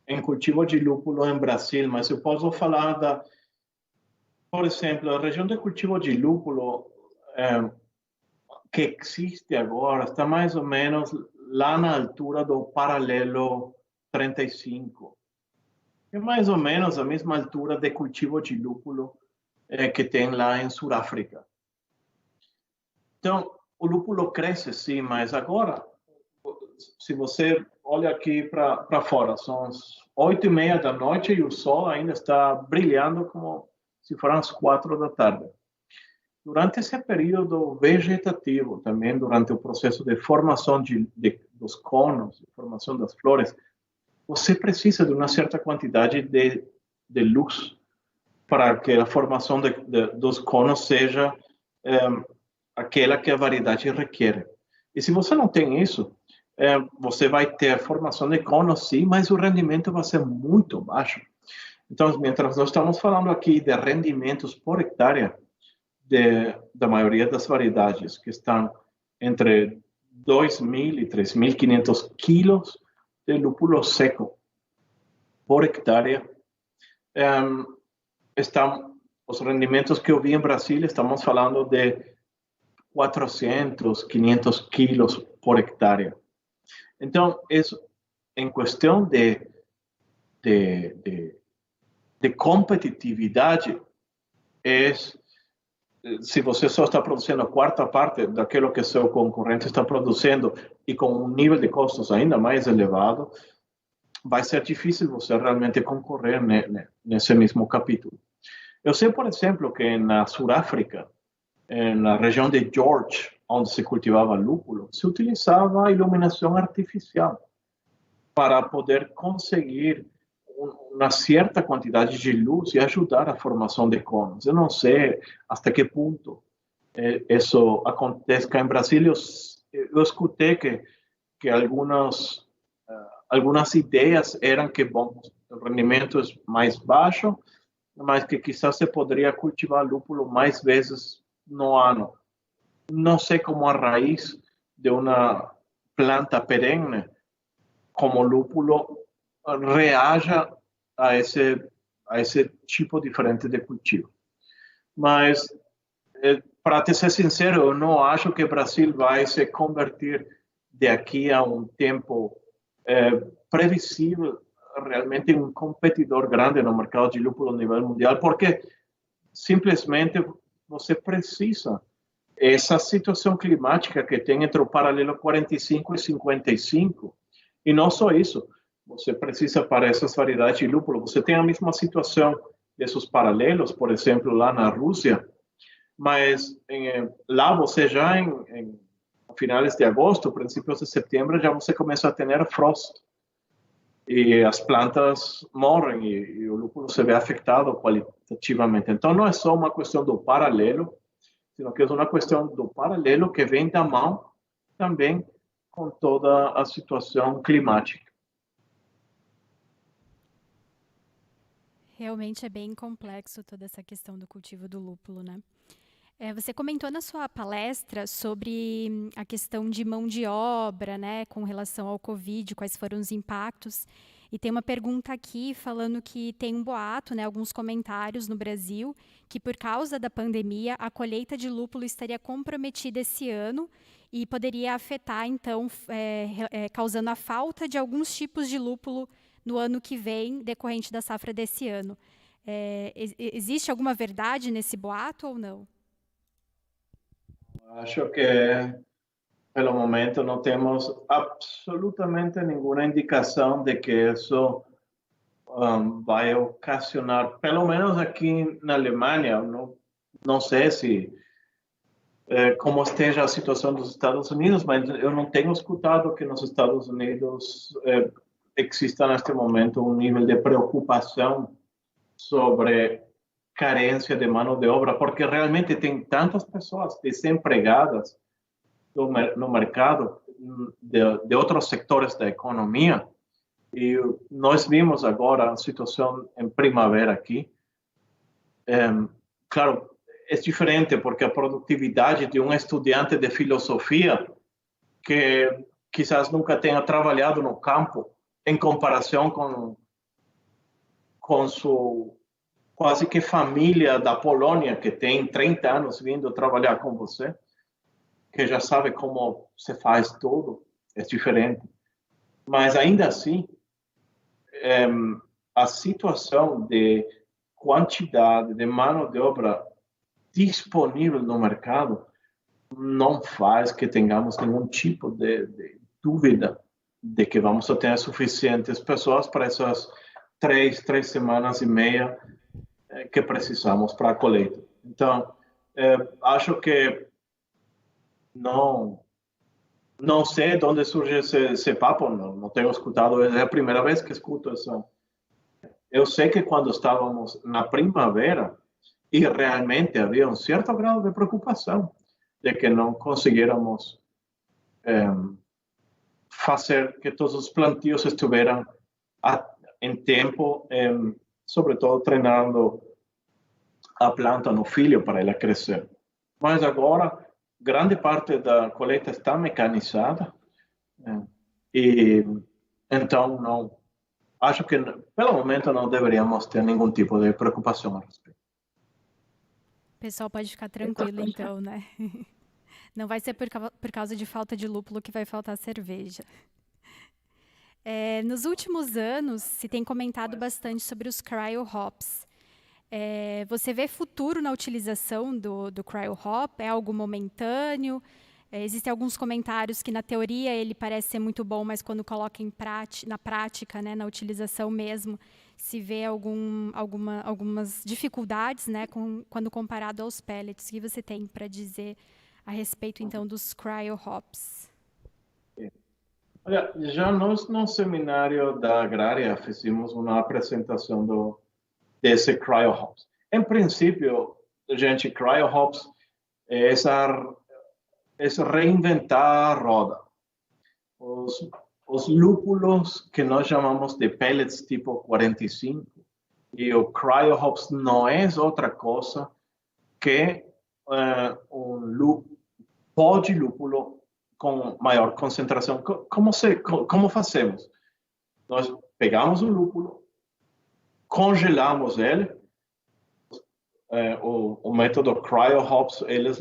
[SPEAKER 2] em cultivo de lúpulo em Brasil, mas eu posso falar por exemplo, a região de cultivo de lúpulo que existe agora está mais ou menos lá na altura do paralelo 35. É mais ou menos a mesma altura de cultivo de lúpulo que tem lá em Sudáfrica. Então, o lúpulo cresce sim, mas agora, se você olha aqui para fora, são as 8:30 da noite e o sol ainda está brilhando como se foram as 4 da tarde. Durante esse período vegetativo, também durante o processo de formação dos conos, formação das flores, você precisa de uma certa quantidade de luz para que a formação dos conos seja aquela que a variedade requer. E se você não tem isso, você vai ter formação de conos, sim, mas o rendimento vai ser muito baixo. Então, mientras nós estamos falando aqui de rendimentos por hectare, da maioria das variedades, que estão entre 2.000 e 3.500 quilos de lúpulo seco por hectare. Os rendimentos que eu vi em Brasília, estamos falando de 400, 500 quilos por hectare. Então, em questão de competitividade, se você só está produzindo a quarta parte daquilo que seu concorrente está produzindo e com um nível de custos ainda mais elevado, vai ser difícil você realmente concorrer nesse mesmo capítulo. Eu sei, por exemplo, que na Sudáfrica, na região de George, onde se cultivava lúpulo, se utilizava iluminação artificial para poder conseguir uma certa quantidade de luz e ajudar a formação de cones. Eu não sei até que ponto isso acontece cá em Brasília. Eu escutei que algumas ideias eram que, bom, o rendimento é mais baixo, mas que quizás se poderia cultivar lúpulo mais vezes no ano. Não sei como a raiz de uma planta perene, como o lúpulo, reaja a esse tipo diferente de cultivo. Mas, para te ser sincero, eu não acho que o Brasil vai se convertir daqui a um tempo previsível realmente em um competidor grande no mercado de lúpulo a nível mundial, porque simplesmente você precisa essa situação climática que tem entre o paralelo 45 e 55. E não só isso, você precisa para essas variedades de lúpulo, você tem a mesma situação desses paralelos, por exemplo, lá na Rússia, mas lá você já em finais de agosto, princípios de setembro, já você começa a ter frost. E as plantas morrem e o lúpulo se vê afetado qualitativamente. Então, não é só uma questão do paralelo, sino que é uma questão do paralelo que vem da mão também com toda a situação climática.
[SPEAKER 3] Realmente é bem complexo toda essa questão do cultivo do lúpulo, né? Você comentou na sua palestra sobre a questão de mão de obra, né, com relação ao Covid, quais foram os impactos. E tem uma pergunta aqui falando que tem um boato, né, alguns comentários no Brasil, que por causa da pandemia, a colheita de lúpulo estaria comprometida esse ano e poderia afetar, então, causando a falta de alguns tipos de lúpulo no ano que vem, decorrente da safra desse ano. Existe alguma verdade nesse boato ou não?
[SPEAKER 2] Acho que, pelo momento, não temos absolutamente nenhuma indicação de que isso vai ocasionar, pelo menos aqui na Alemanha, não sei se como esteja a situação dos Estados Unidos, mas eu não tenho escutado que nos Estados Unidos exista neste momento um nível de preocupação sobre carência de mão de obra, porque realmente tem tantas pessoas desempregadas no mercado de outros setores da economia. E nós vimos agora a situação em primavera aqui. Claro, é diferente porque a produtividade de um estudante de filosofia que quizás nunca tenha trabalhado no campo, em comparação com sua quase que família da Polônia, que tem 30 anos vindo trabalhar com você, que já sabe como se faz tudo, é diferente. Mas ainda assim, a situação de quantidade de mão de obra disponível no mercado não faz que tenhamos nenhum tipo de dúvida de que vamos ter suficientes pessoas para essas 3 semanas e meia que precisamos para a colheita. Então, acho que não sei de onde surge esse papo, não tenho escutado, é a primeira vez que escuto isso. Eu sei que quando estávamos na primavera, e realmente havia um certo grau de preocupação de que não conseguíramos fazer que todos os plantios estiveram em tempo, sobretudo treinando a planta no filho para ela crescer. Mas agora, grande parte da colheita está mecanizada e então não acho que pelo momento não deveríamos ter nenhum tipo de preocupação a respeito.
[SPEAKER 3] O pessoal pode ficar tranquilo então, né? Não vai ser por causa de falta de lúpulo que vai faltar cerveja. Nos últimos anos, se tem comentado bastante sobre os cryo hops. Você vê futuro na utilização do cryo hop? É algo momentâneo? Existem alguns comentários que, na teoria, ele parece ser muito bom, mas quando coloca na prática, né, na utilização mesmo, se vê algumas dificuldades, né, quando comparado aos pellets. O que você tem para dizer a respeito, então, dos cryo hops?
[SPEAKER 2] Olha, já nós no seminário da Agrária fizemos uma apresentação desse Cryo Hops. Em princípio, gente, Cryo Hops é reinventar a roda. Os lúpulos que nós chamamos de pellets tipo 45 e o Cryo Hops não é outra coisa que pó de lúpulo com maior concentração. Como fazemos? Nós pegamos o lúpulo, congelamos ele. O método Cryo Hops, eles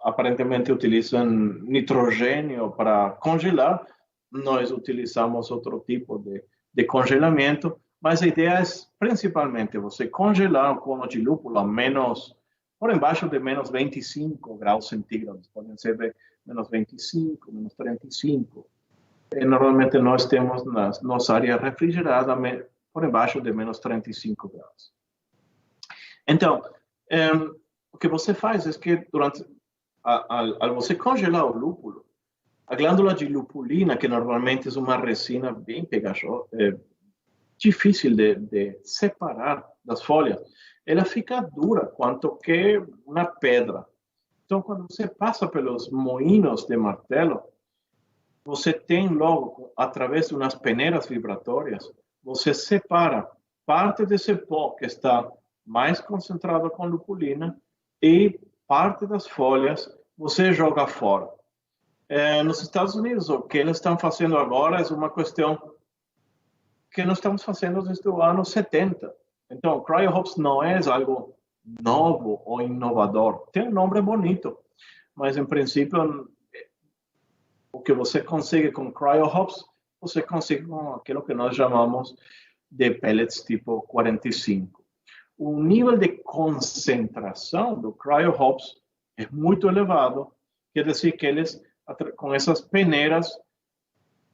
[SPEAKER 2] aparentemente utilizam nitrogênio para congelar. Nós utilizamos outro tipo de congelamento, mas a ideia é principalmente você congelar o cono de lúpulo a por embaixo de menos 25 graus centígrados. Podem ser de menos 25, menos 35. Normalmente nós temos nossa área refrigerada por embaixo de menos 35 graus. Então, o que você faz é que ao você congelar o lúpulo, a glândula de lupulina, que normalmente é uma resina bem pegajosa, difícil de separar das folhas, ela fica dura quanto que uma pedra. Então, quando você passa pelos moinhos de martelo, você tem logo, através de umas peneiras vibratórias, você separa parte desse pó que está mais concentrado com lupulina e parte das folhas você joga fora. Nos Estados Unidos, o que eles estão fazendo agora é uma questão que nós estamos fazendo desde o ano 70. Então, Cryo Hops não é algo novo ou inovador. Tem um nome bonito, mas, em princípio, o que você consegue com Cryo Hops, você consegue com aquilo que nós chamamos de pellets tipo 45. O nível de concentração do Cryo Hops é muito elevado, quer dizer que eles, com essas peneiras,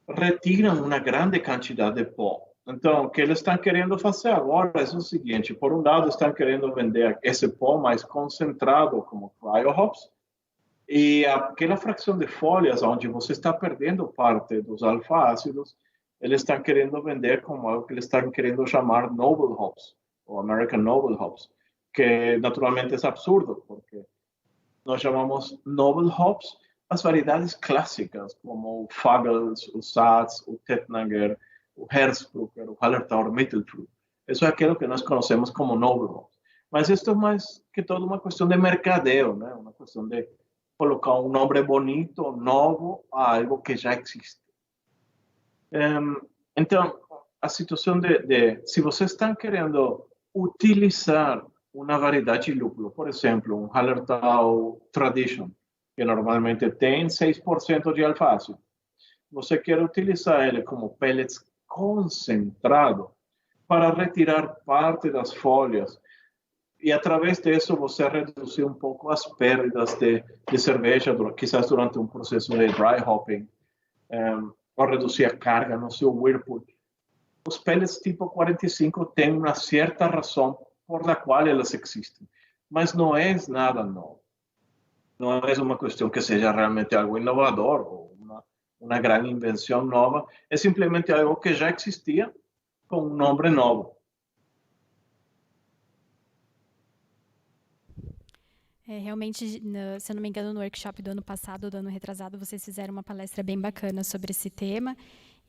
[SPEAKER 2] retiram uma grande quantidade de pó. Então, o que eles estão querendo fazer agora é o seguinte: por um lado, estão querendo vender esse pó mais concentrado como Cryo Hops, e aquela fração de folhas onde você está perdendo parte dos alfa-ácidos, eles estão querendo vender como algo que eles estão querendo chamar Noble Hops, ou American Noble Hops, que naturalmente é absurdo, porque nós chamamos Noble Hops as variedades clássicas, como o Fagels, o Satz, o Tettnanger, o Hersbrucker, o Hallertau Mittelfruit. Isso é aquilo que nós conhecemos como Noble Hops. Mas isso é mais que tudo uma questão de mercadeo, né? Uma questão de colocar um nome bonito, novo, a algo que já existe. Então, a situação se vocês estão querendo utilizar uma variedade de lúpulo, por exemplo, um Hallertau Tradition, que normalmente tem 6% de alfa-ácido, você quer utilizar ele como pellets concentrado para retirar parte das folhas e, através disso, você reduzir um pouco as perdas de cerveja, quizás durante um processo de dry hopping, ou reduzir a carga no seu whirlpool. Os pellets tipo 45 têm uma certa razão por la qual elas existem, mas não é nada novo. Não é uma questão que seja realmente algo inovador ou uma grande invenção nova, é simplesmente algo que já existia com um nome novo.
[SPEAKER 3] Realmente, se eu não me engano, no workshop do ano passado ou do ano retrasado, vocês fizeram uma palestra bem bacana sobre esse tema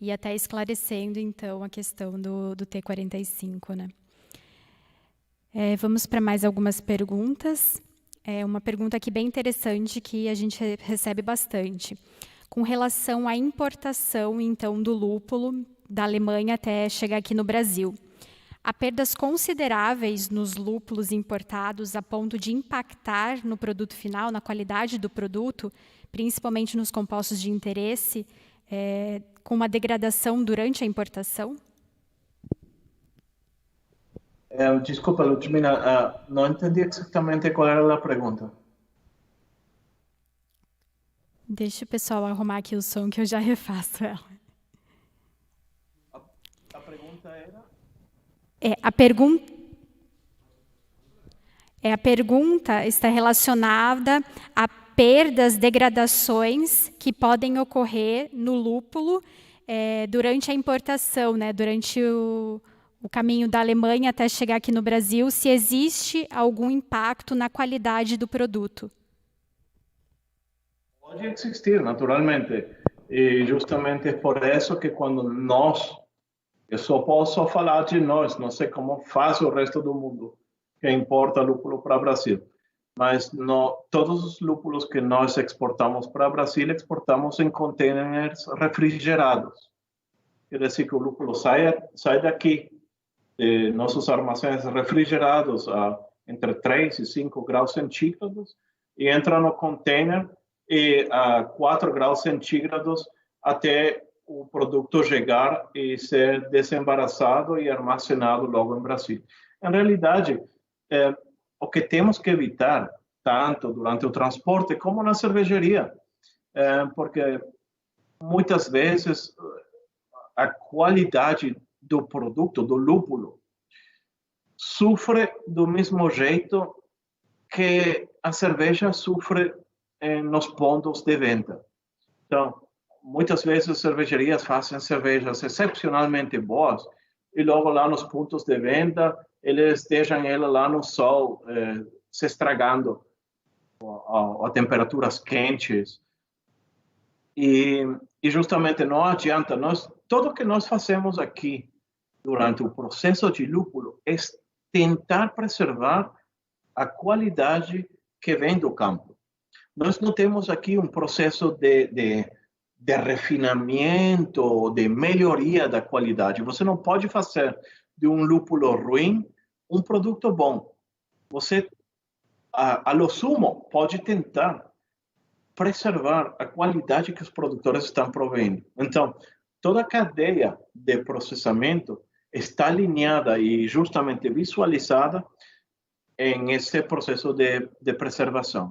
[SPEAKER 3] e até esclarecendo, então, a questão do T45, né? Vamos para mais algumas perguntas. Uma pergunta aqui bem interessante que a gente recebe bastante. Com relação à importação, então, do lúpulo da Alemanha até chegar aqui no Brasil, há perdas consideráveis nos lúpulos importados a ponto de impactar no produto final, na qualidade do produto, principalmente nos compostos de interesse, com uma degradação durante a importação?
[SPEAKER 2] Desculpa, Ludmila, não entendi exatamente qual era a pergunta.
[SPEAKER 3] Deixa o pessoal arrumar aqui o som que eu já refaço ela.
[SPEAKER 2] A pergunta era?
[SPEAKER 3] A pergunta está relacionada a perdas, degradações que podem ocorrer no lúpulo durante a importação, né, durante o caminho da Alemanha até chegar aqui no Brasil, se existe algum impacto na qualidade do produto?
[SPEAKER 2] Pode existir, naturalmente. E justamente por isso que quando eu só posso falar de nós, não sei como faz o resto do mundo que importa lúpulo para o Brasil. Mas todos os lúpulos que nós exportamos para o Brasil, exportamos em containers refrigerados. Quer dizer que o lúpulo sai daqui, de nossos armazéns refrigerados a entre 3 e 5 graus centígrados e entra no container a 4 graus centígrados até o produto chegar e ser desembaraçado e armazenado logo em Brasil. Em realidade, o que temos que evitar, tanto durante o transporte como na cervejaria, porque muitas vezes a qualidade do produto, do lúpulo, sofre do mesmo jeito que a cerveja sofre nos pontos de venda. Então, muitas vezes as cervejarias fazem cervejas excepcionalmente boas e logo lá nos pontos de venda eles deixam ela lá no sol, se estragando a temperaturas quentes. E justamente não adianta, tudo que nós fazemos aqui durante o processo de lúpulo é tentar preservar a qualidade que vem do campo. Nós não temos aqui um processo de refinamento, de melhoria da qualidade. Você não pode fazer de um lúpulo ruim um produto bom. Você, a lo sumo, pode tentar preservar a qualidade que os produtores estão provendo. Então, toda a cadeia de processamento está alinhada e justamente visualizada em esse processo de preservação.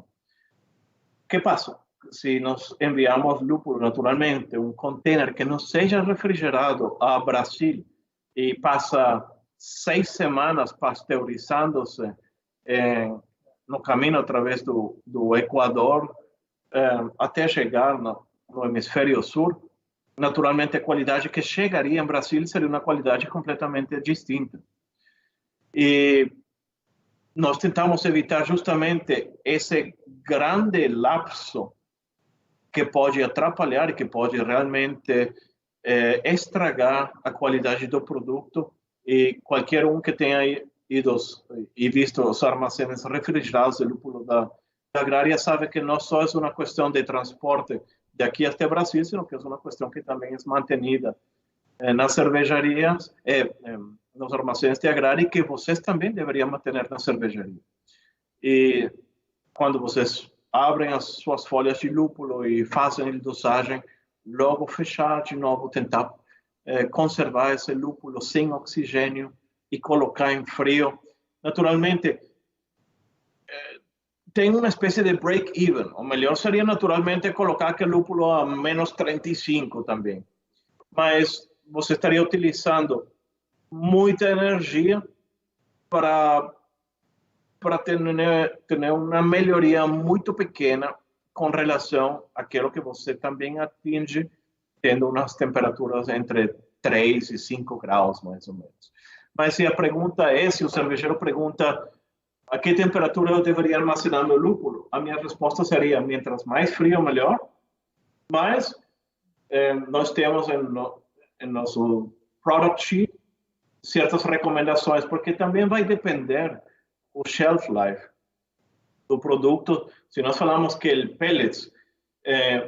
[SPEAKER 2] O que passa? Se nós enviamos lúpulo, naturalmente, um container que não seja refrigerado a Brasil e passa 6 semanas pasteurizando-se no caminho através do Equador até chegar no hemisfério sul, naturalmente a qualidade que chegaria em Brasil seria uma qualidade completamente distinta. E nós tentamos evitar justamente esse grande lapso que pode atrapalhar e que pode realmente estragar a qualidade do produto, e qualquer um que tenha ido e visto os armazéns refrigerados de lúpulo da agrária sabe que não só é uma questão de transporte daqui até o Brasil, sino que é uma questão que também é mantenida nas cervejarias, nos armazéns de agrária, e que vocês também deveriam manter na cervejaria. E quando vocês abrem as suas folhas de lúpulo e fazem a dosagem, logo fechar de novo, tentar conservar esse lúpulo sem oxigênio e colocar em frio. Naturalmente, tem uma espécie de break-even. O melhor seria, naturalmente, colocar aquele lúpulo a menos 35 também. Mas você estaria utilizando muita energia para ter uma melhoria muito pequena com relação àquilo que você também atinge tendo umas temperaturas entre 3 e 5 graus, mais ou menos. Mas se a pergunta é, se o cervejeiro pergunta a que temperatura eu deveria armazenar meu lúpulo, a minha resposta seria, mientras mais frio, melhor. Mas nós temos em nosso product sheet certas recomendações, porque também vai depender o shelf life do produto. Se nós falamos que o pellets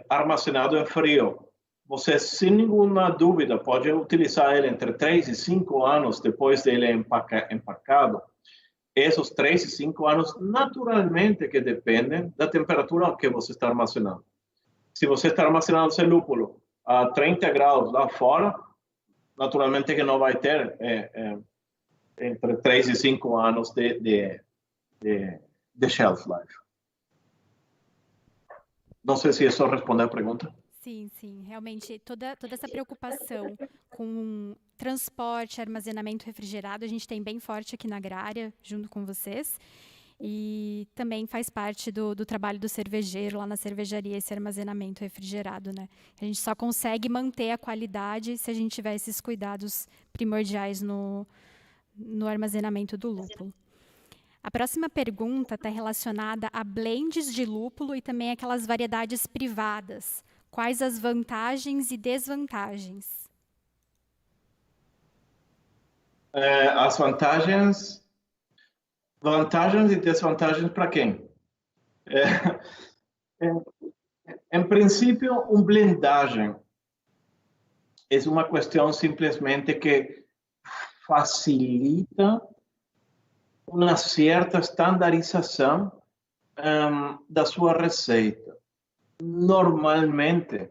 [SPEAKER 2] armazenado em frio, você, sem nenhuma dúvida, pode utilizar ele entre 3 e 5 anos depois dele empacado. Esses 3 e 5 anos, naturalmente, que dependem da temperatura que você está armazenando. Se você está armazenando seu lúpulo a 30 graus lá fora, naturalmente que não vai ter entre 3 e 5 anos de shelf life. Não sei se isso responde a pergunta.
[SPEAKER 3] Sim, sim. Realmente, toda essa preocupação com transporte, armazenamento refrigerado, a gente tem bem forte aqui na agrária, junto com vocês. E também faz parte do trabalho do cervejeiro lá na cervejaria, esse armazenamento refrigerado, né? A gente só consegue manter a qualidade se a gente tiver esses cuidados primordiais no armazenamento do lúpulo. A próxima pergunta está relacionada a blends de lúpulo e também aquelas variedades privadas. Quais as vantagens e desvantagens?
[SPEAKER 2] As vantagens e desvantagens para quem? Em princípio, blendagem é uma questão simplesmente que facilita uma certa estandarização da sua receita. Normalmente,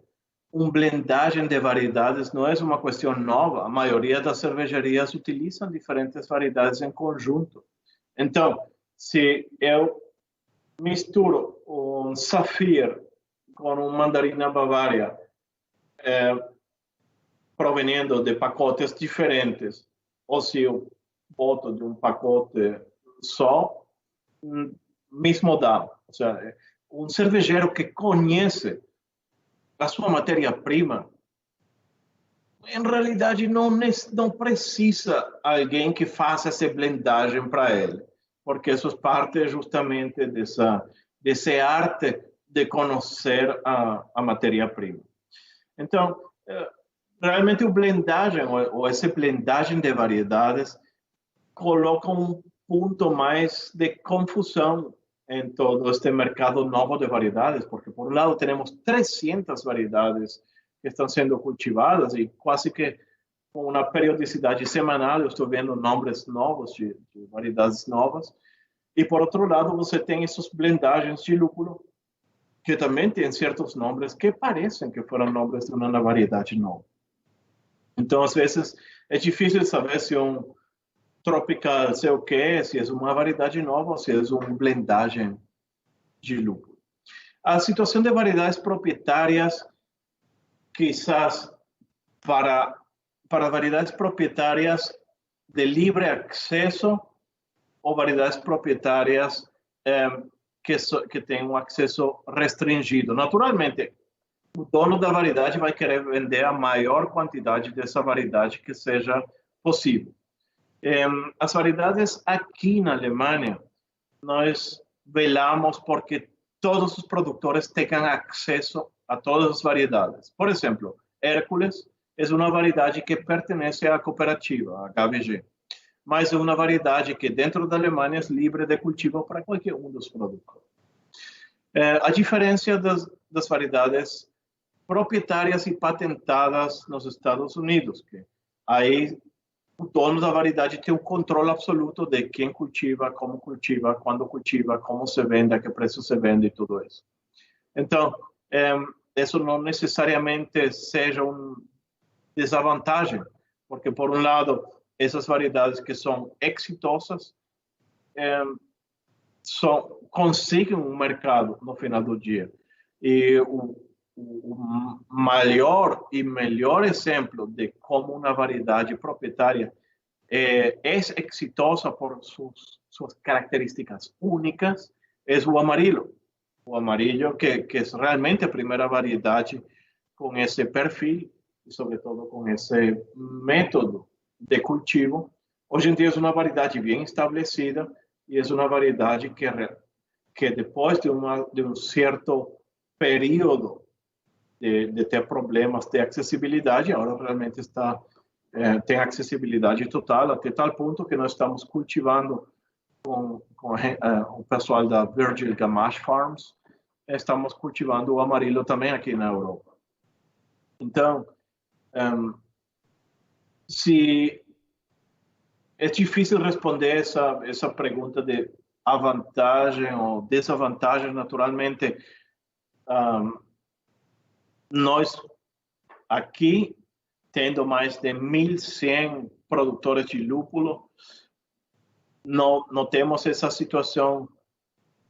[SPEAKER 2] blendagem de variedades não é uma questão nova. A maioria das cervejarias utilizam diferentes variedades em conjunto. Então, se eu misturo Saphir com mandarina Bavária, proveniendo de pacotes diferentes, ou se eu boto de pacote só, mesmo dá. Ou seja, cervejeiro que conhece a sua matéria-prima, em realidade não precisa alguém que faça essa blendagem para ele, porque isso parte justamente dessa arte de conhecer a matéria-prima. Então, realmente blendagem, ou essa blendagem de variedades, coloca ponto mais de confusão em todo este mercado novo de variedades, porque por um lado temos 300 variedades que estão sendo cultivadas e quase que com uma periodicidade semanal eu estou vendo nomes novos de variedades novas, e por outro lado você tem essas blendagens de lúpulo que também têm certos nomes que parecem que foram nomes de uma variedade nova. Então, às vezes, é difícil saber se tropical, sei o que, se é uma variedade nova ou se é uma blendagem de lúpulo. A situação de variedades proprietárias, quizás para variedades proprietárias de livre acesso ou variedades proprietárias que têm um acesso restringido. Naturalmente, o dono da variedade vai querer vender a maior quantidade dessa variedade que seja possível. As variedades aqui na Alemanha, nós velamos porque todos os produtores tenham acesso a todas as variedades. Por exemplo, Hércules é uma variedade que pertence à cooperativa, a HVG, mas é uma variedade que dentro da Alemanha é livre de cultivo para qualquer dos produtores. A diferença das variedades proprietárias e patentadas nos Estados Unidos, que aí o dono da variedade tem o controle absoluto de quem cultiva, como cultiva, quando cultiva, como se vende, a que preço se vende e tudo isso. Então, isso não necessariamente seja uma desvantagem, porque, por um lado, essas variedades que são exitosas conseguem um mercado no final do dia. E o maior e melhor exemplo de como uma variedade proprietária é exitosa por suas características únicas é o Amarillo. O Amarillo, que é realmente a primeira variedade com esse perfil e, sobretudo, com esse método de cultivo. Hoje em dia é uma variedade bem estabelecida e é uma variedade que depois de um certo período de ter problemas de acessibilidade, agora realmente tem acessibilidade total, até tal ponto que nós estamos cultivando com o pessoal da Virgil Gamache Farms, estamos cultivando o Amarillo também aqui na Europa. Então, se é difícil responder essa pergunta de a vantagem ou desvantagem, naturalmente, nós aqui, tendo mais de 1.100 produtores de lúpulo, não temos essa situação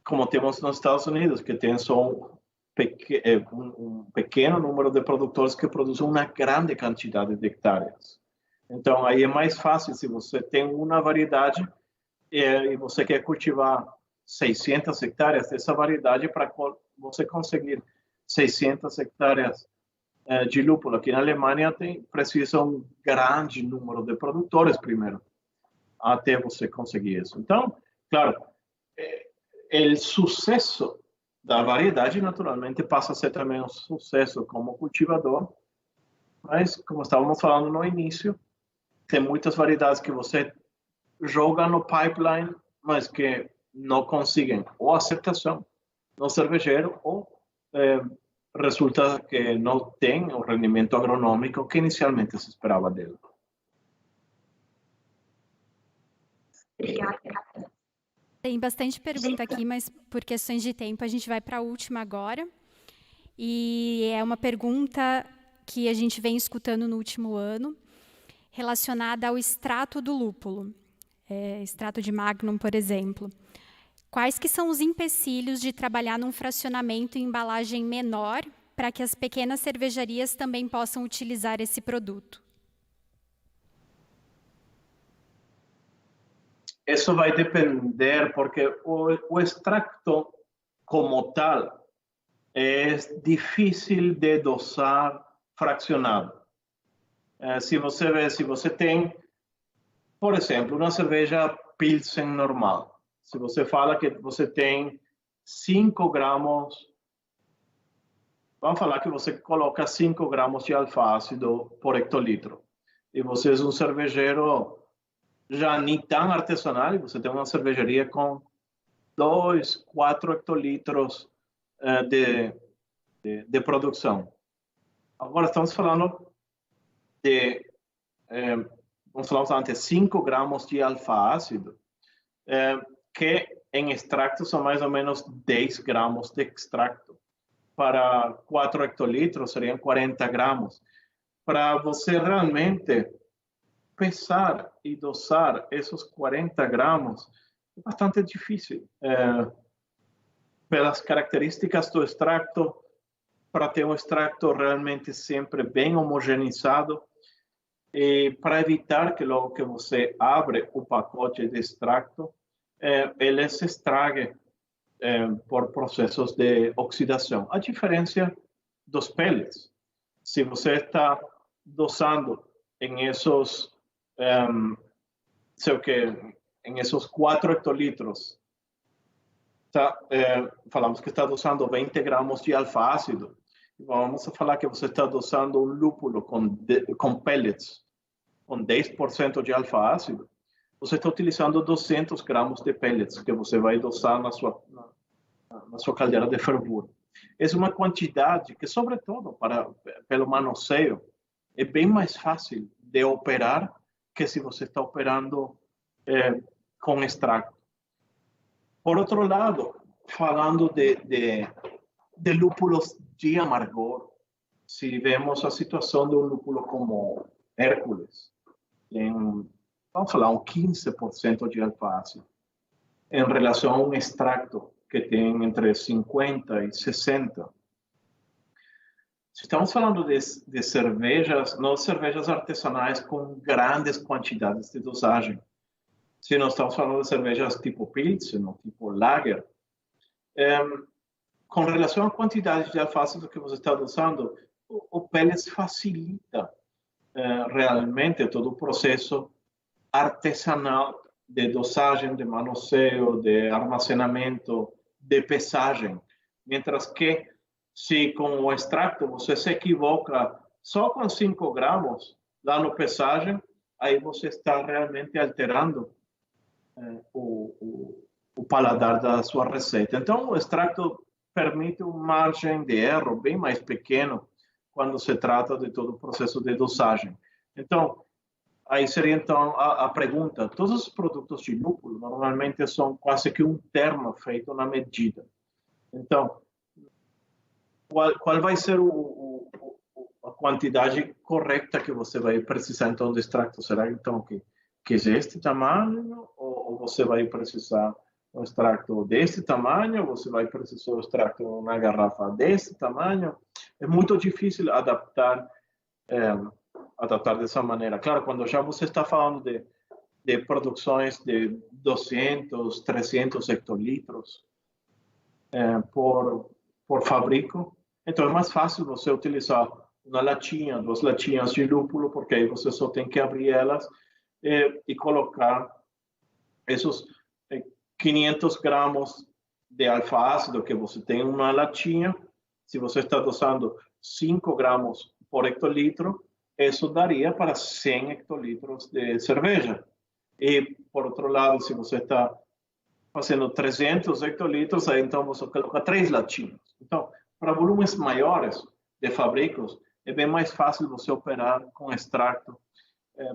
[SPEAKER 2] como temos nos Estados Unidos, que tem só um pequeno número de produtores que produzem uma grande quantidade de hectares. Então, aí é mais fácil se você tem uma variedade e você quer cultivar 600 hectares dessa variedade para você conseguir 600 hectares de lúpulo. Aqui na Alemanha precisa um grande número de produtores primeiro, até você conseguir isso. Então, claro, o sucesso da variedade naturalmente passa a ser também um sucesso como cultivador, mas como estávamos falando no início, tem muitas variedades que você joga no pipeline, mas que não conseguem ou aceitação no cervejeiro ou resulta que não tem o rendimento agronômico que inicialmente se esperava dele.
[SPEAKER 4] Obrigada.
[SPEAKER 3] Tem bastante pergunta aqui, mas por questões de tempo a gente vai para a última agora. E é uma pergunta que a gente vem escutando no último ano, relacionada ao extrato do lúpulo, extrato de Magnum, por exemplo. Quais que são os empecilhos de trabalhar num fracionamento em embalagem menor para que as pequenas cervejarias também possam utilizar esse produto?
[SPEAKER 2] Isso vai depender, porque o extracto como tal é difícil de dosar fracionado. Se você tem, por exemplo, uma cerveja Pilsen normal, se você fala que você tem 5 gramos, vamos falar que você coloca 5 gramos de alfa-ácido por hectolitro, e você é um cervejeiro já nem tão artesanal, você tem uma cervejaria com 2, 4 hectolitros de produção. Agora estamos falando de, vamos falar antes, 5 gramos de alfa-ácido, que em extracto são mais ou menos 10 gramos de extracto. Para 4 hectolitros seriam 40 gramos. Para você realmente pesar e dosar esses 40 gramos é bastante difícil. Pelas características do extracto, para ter um extracto realmente sempre bem homogeneizado, e para evitar que logo que você abre o pacote de extracto, ele se estrague por processos de oxidação. A diferença dos pellets, se você está dosando em esses em esses 4 hectolitros, falamos que está dosando 20 gramos de alfa-ácido, vamos falar que você está dosando um lúpulo com pellets, com 10% de alfa-ácido, você está utilizando 200 gramos de pellets que você vai dosar na sua caldeira de fervura. É uma quantidade que, sobretudo, pelo manuseio, é bem mais fácil de operar que se você está operando com extracto. Por outro lado, falando de lúpulos de amargor, se vemos a situação de um lúpulo como Hércules, vamos falar, 15% de alfa-ácido, em relação a um extracto que tem entre 50 e 60. Se estamos falando de cervejas, não cervejas artesanais com grandes quantidades de dosagem. Se nós estamos falando de cervejas tipo Pilsen ou tipo Lager, com relação à quantidade de alfa-ácido que você está dosando, o pellets facilita realmente todo o processo artesanal de dosagem, de manuseio, de armazenamento, de pesagem. Mientras que, se com o extracto você se equivoca só com 5 gramos lá no pesagem, aí você está realmente alterando o paladar da sua receita. Então, o extracto permite uma margem de erro bem mais pequeno quando se trata de todo o processo de dosagem. Então, aí seria então a pergunta: todos os produtos de lúpulo normalmente são quase que um termo feito na medida. Então, qual vai ser a quantidade correta que você vai precisar então de extracto? Será então que é este tamanho, ou você vai precisar um extracto desse tamanho, ou você vai precisar um extracto numa garrafa desse tamanho? É muito difícil adaptar dessa maneira. Claro, quando já você está falando de produções de 200, 300 hectolitros por fabrico. Então, é mais fácil você utilizar uma latinha, 2 latinhas de lúpulo, porque aí você só tem que abrir elas e colocar esses 500 gramas de alfa-ácido que você tem em uma latinha. Se você está dosando 5 gramas por hectolitro, isso daria para 100 hectolitros de cerveja. E, por outro lado, se você está fazendo 300 hectolitros, aí então você coloca 3 latinhas. Então, para volumes maiores de fabricos, é bem mais fácil você operar com extrato.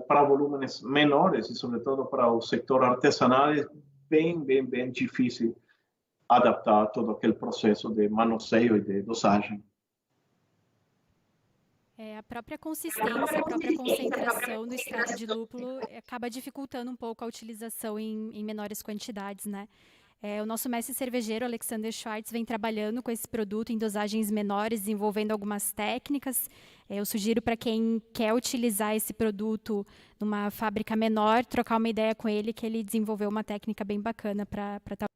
[SPEAKER 2] Para volumes menores, e sobretudo para o setor artesanal, é bem difícil adaptar todo aquele processo de manuseio e de dosagem.
[SPEAKER 3] A própria consistência, a própria concentração do extrato de lúpulo acaba dificultando um pouco a utilização em menores quantidades, né? O nosso mestre cervejeiro, Alexander Schwartz, vem trabalhando com esse produto em dosagens menores, desenvolvendo algumas técnicas. Eu sugiro para quem quer utilizar esse produto numa fábrica menor, trocar uma ideia com ele, que ele desenvolveu uma técnica bem bacana para estar.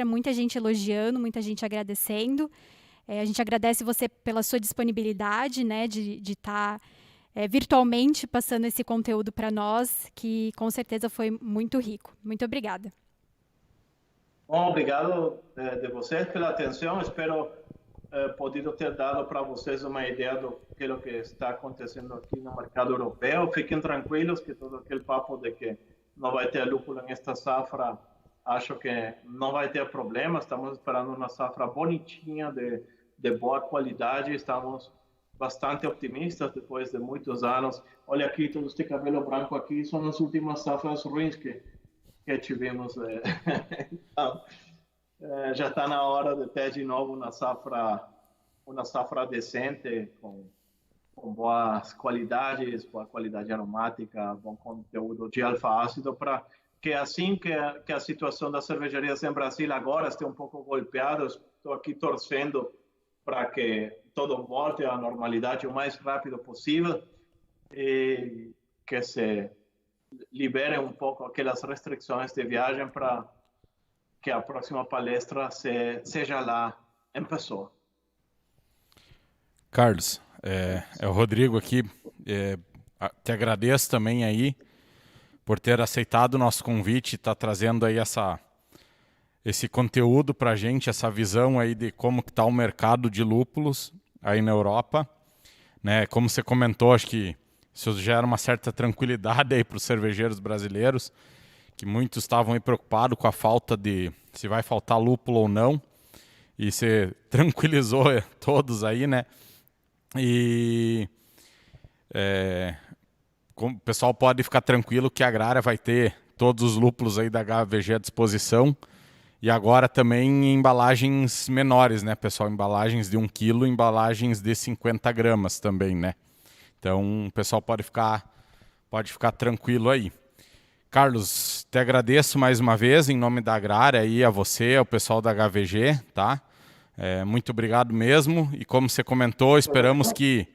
[SPEAKER 3] Muita gente elogiando, muita gente agradecendo. A gente agradece você pela sua disponibilidade, né, de estar virtualmente passando esse conteúdo para nós, que com certeza foi muito rico. Muito obrigada.
[SPEAKER 2] Bom, obrigado de vocês pela atenção. Espero poder ter dado para vocês uma ideia do que é o que está acontecendo aqui no mercado europeu. Fiquem tranquilos que todo aquele papo de que não vai ter lúpulo nesta safra, acho que não vai ter problema. Estamos esperando uma safra bonitinha, de boa qualidade. Estamos bastante otimistas depois de muitos anos. Olha aqui, todo este cabelo branco aqui são as últimas safras ruins que tivemos. Então, já está na hora de ter de novo uma safra decente, com boas qualidades, boa qualidade aromática, bom conteúdo de alfa-ácido, para que assim que a situação das cervejarias em Brasil agora esteja um pouco golpeada, estou aqui torcendo para que todo volte à normalidade o mais rápido possível e que se liberem um pouco aquelas restrições de viagem para que a próxima palestra seja lá em pessoa.
[SPEAKER 1] Carlos, é o Rodrigo aqui. Te agradeço também aí por ter aceitado o nosso convite e estar trazendo aí esse conteúdo para a gente, essa visão aí de como que está o mercado de lúpulos aí na Europa, né? Como você comentou, acho que isso gera uma certa tranquilidade aí para os cervejeiros brasileiros, que muitos estavam aí preocupados com a falta de se vai faltar lúpulo ou não, e você tranquilizou todos aí, né? E o pessoal pode ficar tranquilo que a Agrária vai ter todos os lúpulos aí da HVG à disposição. E agora também em embalagens menores, né, pessoal? Embalagens de 1 quilo, embalagens de 50 gramas também, né? Então, o pessoal pode ficar tranquilo aí. Carlos, te agradeço mais uma vez em nome da Agrária e a você, ao pessoal da HVG, tá? Muito obrigado mesmo. E como você comentou, esperamos que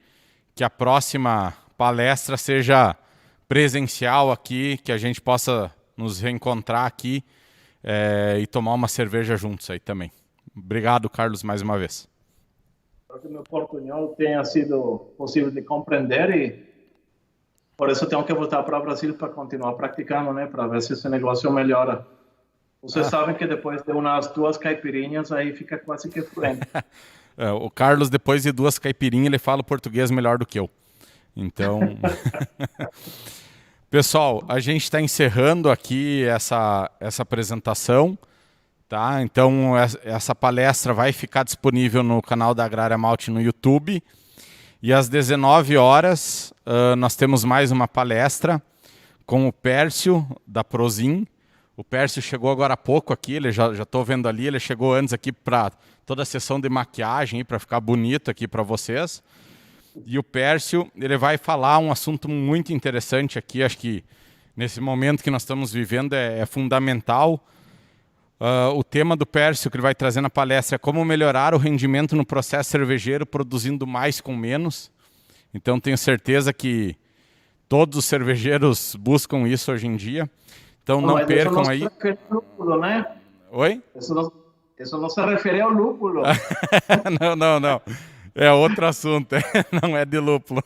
[SPEAKER 1] a próxima palestra seja presencial aqui, que a gente possa nos reencontrar aqui e tomar uma cerveja juntos aí também. Obrigado, Carlos, mais uma vez.
[SPEAKER 2] Espero que meu portunhol tenha sido possível de compreender e por isso tenho que voltar para o Brasil para continuar praticando, né? Para ver se esse negócio melhora. Vocês sabem que depois de umas 2 caipirinhas aí fica quase que fluente.
[SPEAKER 1] O Carlos, depois de 2 caipirinhas, ele fala português melhor do que eu. Então... Pessoal, a gente está encerrando aqui essa apresentação, tá? Então, essa palestra vai ficar disponível no canal da Agrária Malte no YouTube. E às 19 horas, nós temos mais uma palestra com o Pércio, da Prozin. O Pércio chegou agora há pouco aqui, ele já estou vendo ali, ele chegou antes aqui para toda a sessão de maquiagem, para ficar bonito aqui para vocês. E o Pércio, ele vai falar um assunto muito interessante aqui, acho que nesse momento que nós estamos vivendo é fundamental. O tema do Pércio que ele vai trazer na palestra é como melhorar o rendimento no processo cervejeiro produzindo mais com menos. Então tenho certeza que todos os cervejeiros buscam isso hoje em dia. Então não percam aí.
[SPEAKER 2] Isso não se refere ao lúpulo, né?
[SPEAKER 1] Oi?
[SPEAKER 2] Isso não se refere ao lúpulo.
[SPEAKER 1] Não. É outro assunto, não é de lúpulo.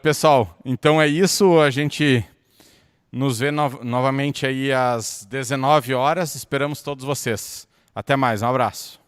[SPEAKER 1] Pessoal, então é isso. A gente nos vê novamente aí às 19 horas. Esperamos todos vocês. Até mais, um abraço.